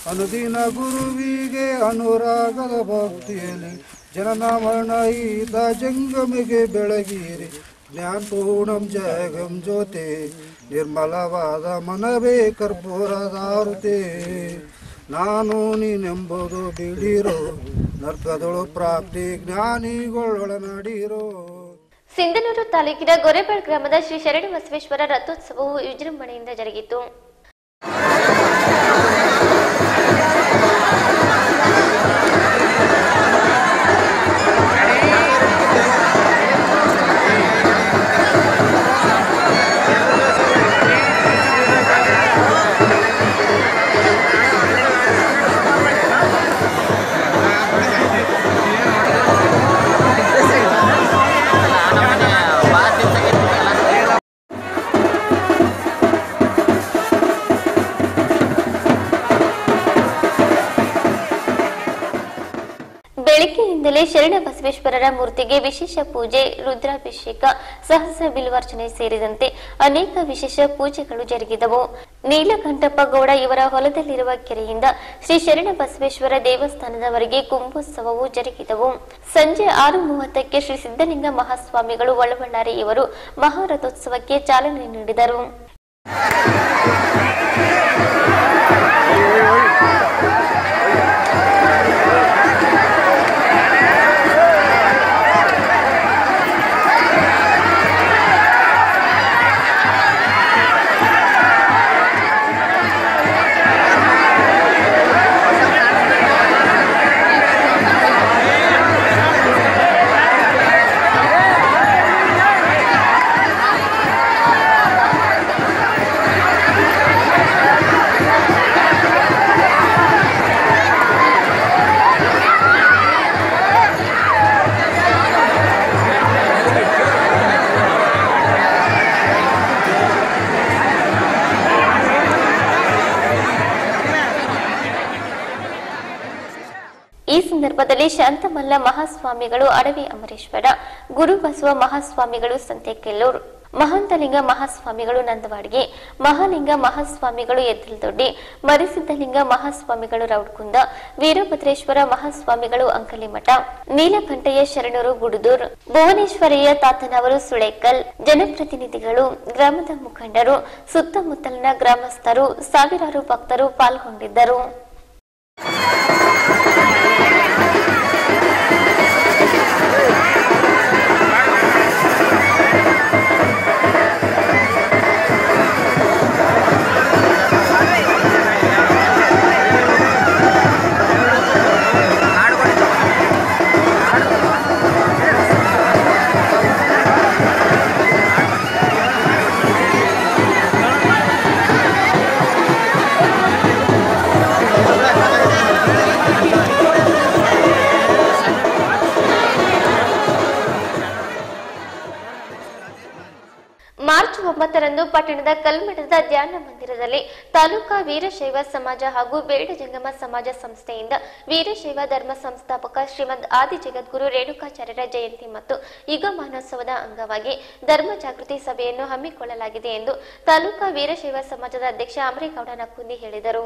Speaker 13: ಅನುದಿನ ಗುರುವಿಗೆ ಅನುರಾಗದ ಭಕ್ತಿಯಲ್ಲಿ ಜನನ ಮರಣ ಈತ ಜಂಗಮಿಗೆ ಬೆಳಗಿರಿ ಜ್ಞಾನಪೂರ್ಣಂ ಜಗಂ ಜ್ಯೋತಿ ನಿರ್ಮಲವಾದ ಮನವೇ ಕರ್ಪೂರದಾರುತೆ ನಾನು ನೀನೆಂಬುದು ಬಿಡಿರೋ ನರ್ಕದೊಳು ಪ್ರಾಪ್ತಿ ಜ್ಞಾನಿಗಳೊಳನಡಿರೋ.
Speaker 1: ಸಿಂಧನೂರು ತಾಲೂಕಿನ ಗೊರೆಬಾಳ್ ಗ್ರಾಮದ ಶ್ರೀ ಶರಣ ಬಸವೇಶ್ವರ ರಥೋತ್ಸವವು ವಿಜೃಂಭಣೆಯಿಂದ ಜರುಗಿತು. ಬೆಳಗ್ಗೆಯಿಂದಲೇ ಶರಣ ಬಸವೇಶ್ವರರ ಮೂರ್ತಿಗೆ ವಿಶೇಷ ಪೂಜೆ, ರುದ್ರಾಭಿಷೇಕ, ಸಹಸ್ರ ಬಿಲ್ವಾರ್ಚನೆ ಸೇರಿದಂತೆ ಅನೇಕ ವಿಶೇಷ ಪೂಜೆಗಳು ಜರುಗಿದವು. ನೀಲಕಂಠಪ್ಪ ಗೌಡ ಇವರ ಹೊಲದಲ್ಲಿರುವ ಕೆರೆಯಿಂದ ಶ್ರೀ ಶರಣ ಬಸವೇಶ್ವರ ದೇವಸ್ಥಾನದವರೆಗೆ ಕುಂಭೋತ್ಸವವು ಜರುಗಿದವು. ಸಂಜೆ 6:30ಕ್ಕೆ ಶ್ರೀ ಸಿದ್ದಲಿಂಗ ಮಹಾಸ್ವಾಮಿಗಳು ಒಳಬಳ್ಳಾರಿ ಇವರು ಮಹಾರಥೋತ್ಸವಕ್ಕೆ ಚಾಲನೆ ನೀಡಿದರು. ಈ ಸಂದರ್ಭದಲ್ಲಿ ಶಾಂತಮಲ್ಲ ಮಹಾಸ್ವಾಮಿಗಳು ಅಡವಿ ಅಮರೇಶ್ವರ, ಗುರುಬಸವ ಮಹಾಸ್ವಾಮಿಗಳು ಸಂತೆಕೆಲ್ಲೂರು, ಮಹಾಂತಲಿಂಗ ಮಹಾಸ್ವಾಮಿಗಳು ನಂದವಾಡಿಗೆ, ಮಹಾಲಿಂಗ ಮಹಾಸ್ವಾಮಿಗಳು ಎದ್ದಲದೊಡ್ಡಿ, ಮರಿಸಿದ್ದಲಿಂಗ ಮಹಾಸ್ವಾಮಿಗಳು ರೌಡ್ಕುಂದ, ವೀರಭದ್ರೇಶ್ವರ ಮಹಾಸ್ವಾಮಿಗಳು ಅಂಕಲಿಮಠ, ನೀಲಕಂಠಯ್ಯ ಶರಣರು ಗುಡುದೂರ್, ಭುವನೇಶ್ವರಯ್ಯ ತಾತನವರು ಸುಳೇಕಲ್, ಜನಪ್ರತಿನಿಧಿಗಳು, ಗ್ರಾಮದ ಮುಖಂಡರು, ಸುತ್ತಮುತ್ತಲಿನ ಗ್ರಾಮಸ್ಥರು, ಸಾವಿರಾರು ಭಕ್ತರು ಪಾಲ್ಗೊಂಡಿದ್ದರು. ಮಾರ್ಚ್ 9ರಂದು ಪಟ್ಟಣದ ಕಲ್ಮಠದ ಧ್ಯಾನ ಮಂದಿರದಲ್ಲಿ ತಾಲೂಕಾ ವೀರಶೈವ ಸಮಾಜ ಹಾಗೂ ಬೇಡ ಜಂಗಮ ಸಮಾಜ ಸಂಸ್ಥೆಯಿಂದ ವೀರಶೈವ ಧರ್ಮ ಸಂಸ್ಥಾಪಕ ಶ್ರೀಮದ್ ಆದಿ ಜಗದ್ಗುರು ರೇಣುಕಾಚಾರ್ಯರ ಜಯಂತಿ ಮತ್ತು ಯುಗ ಮಹೋತ್ಸವದ ಅಂಗವಾಗಿ ಧರ್ಮ ಜಾಗೃತಿ ಸಭೆಯನ್ನು ಹಮ್ಮಿಕೊಳ್ಳಲಾಗಿದೆ ಎಂದು ತಾಲೂಕಾ ವೀರಶೈವ ಸಮಾಜದ ಅಧ್ಯಕ್ಷ ಅಮರೇಗೌಡ ನಕ್ಕುಂದಿ ಹೇಳಿದರು.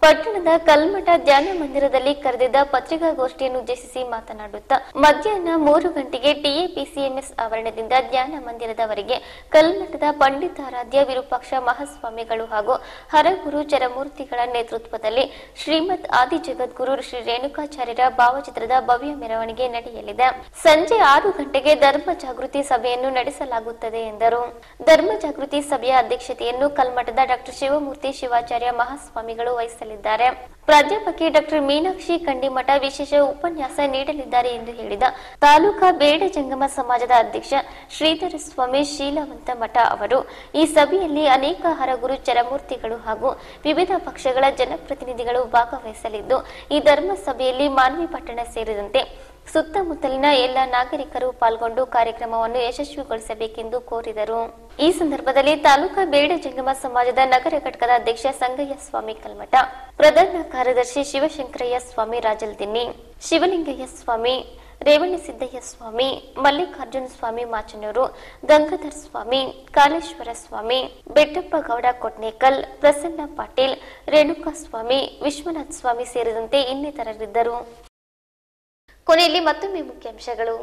Speaker 1: ಪಟ್ಟಣದ ಕಲ್ಮಠ ಧ್ಯಾನ ಮಂದಿರದಲ್ಲಿ ಕರೆದಿದ್ದ ಪತ್ರಿಕಾಗೋಷ್ಠಿಯನ್ನು ಉದ್ದೇಶಿಸಿ ಮಾತನಾಡುತ್ತಾ ಮಧ್ಯಾಹ್ನ 3 ಗಂಟೆಗೆ ಟಿಎಪಿಸಿಎಂಎಸ್ ಆವರಣದಿಂದ ಧ್ಯಾನ ಮಂದಿರದವರೆಗೆ ಕಲ್ಮಠದ ಪಂಡಿತಾರಾಧ್ಯ ವಿರೂಪಾಕ್ಷ ಮಹಾಸ್ವಾಮಿಗಳು ಹಾಗೂ ಹರಗುರು ಚರಮೂರ್ತಿಗಳ ನೇತೃತ್ವದಲ್ಲಿ ಶ್ರೀಮದ್ ಆದಿ ಜಗದ್ಗುರು ಶ್ರೀ ರೇಣುಕಾಚಾರ್ಯರ ಭಾವಚಿತ್ರದ ಭವ್ಯ ಮೆರವಣಿಗೆ ನಡೆಯಲಿದೆ. ಸಂಜೆ 6 ಗಂಟೆಗೆ ಧರ್ಮ ಜಾಗೃತಿ ಸಭೆಯನ್ನು ನಡೆಸಲಾಗುತ್ತದೆ ಎಂದರು. ಧರ್ಮ ಜಾಗೃತಿ ಸಭೆಯ ಅಧ್ಯಕ್ಷತೆಯನ್ನು ಕಲ್ಮಠದ ಡಾಕ್ಟರ್ ಶಿವಮೂರ್ತಿ ಶಿವಾಚಾರ್ಯ ಮಹಾಸ್ವಾಮಿಗಳು ವಹಿಸಲಿದ್ದಾರೆ. ಪ್ರಾಧ್ಯಾಪಕಿ ಡಾಕ್ಟರ್ ಮೀನಾಕ್ಷಿ ಕಂಡಿಮಠ ವಿಶೇಷ ಉಪನ್ಯಾಸ ನೀಡಲಿದ್ದಾರೆ ಎಂದು ಹೇಳಿದ ತಾಲೂಕಾ ಬೇಡ ಜಂಗಮ ಸಮಾಜದ ಅಧ್ಯಕ್ಷ ಶ್ರೀಧರ ಸ್ವಾಮಿ ಶೀಲವಂತ ಮಠ ಅವರು ಈ ಸಭೆಯಲ್ಲಿ ಅನೇಕ ಹರಗುರು ಚರಮೂರ್ತಿಗಳು ಹಾಗೂ ವಿವಿಧ ಪಕ್ಷಗಳ ಜನಪ್ರತಿನಿಧಿಗಳು ಭಾಗವಹಿಸಲಿದ್ದು ಈ ಧರ್ಮ ಸಭೆಯಲ್ಲಿ ಮಾನ್ವಿ ಪಟ್ಟಣ ಸೇರಿದಂತೆ ಸುತ್ತಮುತ್ತಲಿನ ಎಲ್ಲ ನಾಗರಿಕರು ಪಾಲ್ಗೊಂಡು ಕಾರ್ಯಕ್ರಮವನ್ನು ಯಶಸ್ವಿಗೊಳಿಸಬೇಕೆಂದು ಕೋರಿದರು. ಈ ಸಂದರ್ಭದಲ್ಲಿ ತಾಲೂಕಾ ಬೇಡ ಜಂಗಮ ಸಮಾಜದ ನಗರ ಘಟಕದ ಅಧ್ಯಕ್ಷ ಸಂಗಯ್ಯ ಸ್ವಾಮಿ ಕಲ್ಮಠ, ಪ್ರಧಾನ ಕಾರ್ಯದರ್ಶಿ ಶಿವಶಂಕರಯ್ಯ ಸ್ವಾಮಿ ರಾಜಲ್ದಿನ್ನಿ, ಶಿವಲಿಂಗಯ್ಯ ಸ್ವಾಮಿ, ರೇವಣಸಿದ್ದಯ್ಯ ಸ್ವಾಮಿ, ಮಲ್ಲಿಕಾರ್ಜುನ ಸ್ವಾಮಿ ಮಾಚನೂರು, ಗಂಗಾಧರ್ ಸ್ವಾಮಿ, ಕಾಲೇಶ್ವರ ಸ್ವಾಮಿ, ಬೆಟ್ಟಪ್ಪ ಗೌಡ ಕೊಟ್ನೇಕಲ್, ಪ್ರಸನ್ನ ಪಾಟೀಲ್, ರೇಣುಕಾ ಸ್ವಾಮಿ, ವಿಶ್ವನಾಥ್ ಸ್ವಾಮಿ ಸೇರಿದಂತೆ ಇನ್ನಿತರರಿದ್ದರು. ಕೊನೆಯಲ್ಲಿ ಮತ್ತೊಮ್ಮೆ ಮುಖ್ಯಾಂಶಗಳು.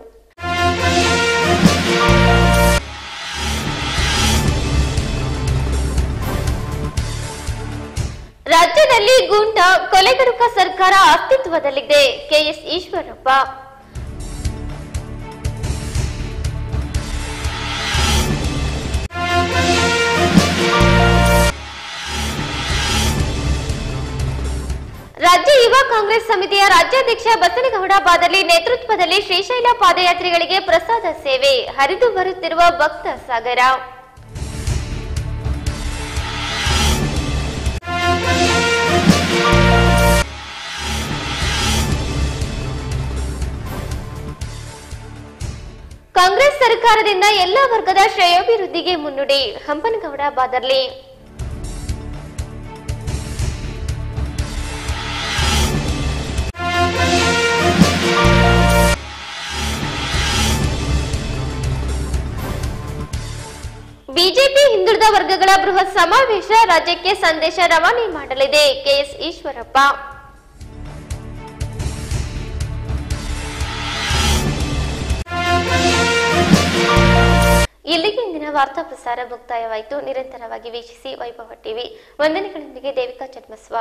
Speaker 1: ರಾಜ್ಯದಲ್ಲಿ ಗೂಂಡಾ ಕೊಲೆಗಡುಕ ಸರ್ಕಾರ ಅಸ್ತಿತ್ವದಲ್ಲಿದೆ. ಕೆಎಸ್ ಈಶ್ವರಪ್ಪ. ರಾಜ್ಯ ಯುವ ಕಾಂಗ್ರೆಸ್ ಸಮಿತಿಯ ರಾಜ್ಯಾಧ್ಯಕ್ಷ ಬಸನಗೌಡ ಬಾದಲಿ ನೇತೃತ್ವದಲ್ಲಿ ಶ್ರೀಶೈಲ ಪಾದಯಾತ್ರಿಗಳಿಗೆ ಪ್ರಸಾದ ಸೇವೆ, ಹರಿದು ಬರುತ್ತಿರುವ ಭಕ್ತ ಸಾಗರ. ಕಾಂಗ್ರೆಸ್ ಸರ್ಕಾರದಿಂದ ಎಲ್ಲ ವರ್ಗದ ಶ್ರೇಯೋಭಿವೃದ್ಧಿಗೆ ಮುನ್ನುಡಿ, ಹಂಪನಗೌಡ ಬಾದರ್ಲಿ. ಬಿಜೆಪಿ ಹಿಂದುಳಿದ ವರ್ಗಗಳ ಬೃಹತ್ ಸಮಾವೇಶ ರಾಜ್ಯಕ್ಕೆ ಸಂದೇಶ ರವಾನೆ ಮಾಡಲಿದೆ. ಕೆಎಸ್ ಈಶ್ವರಪ್ಪ. ಇಲ್ಲಿಗೆ ಇಂದಿನ ವಾರ್ತಾ ಪ್ರಸಾರ ಮುಕ್ತಾಯವಾಯಿತು. ನಿರಂತರವಾಗಿ ವೀಕ್ಷಿಸಿ ವೈಭವ ಟಿವಿ. ವಂದನೆಗಳೊಂದಿಗೆ ದೇವಿಕಾ ಚಟ್ಮಸ್ವ.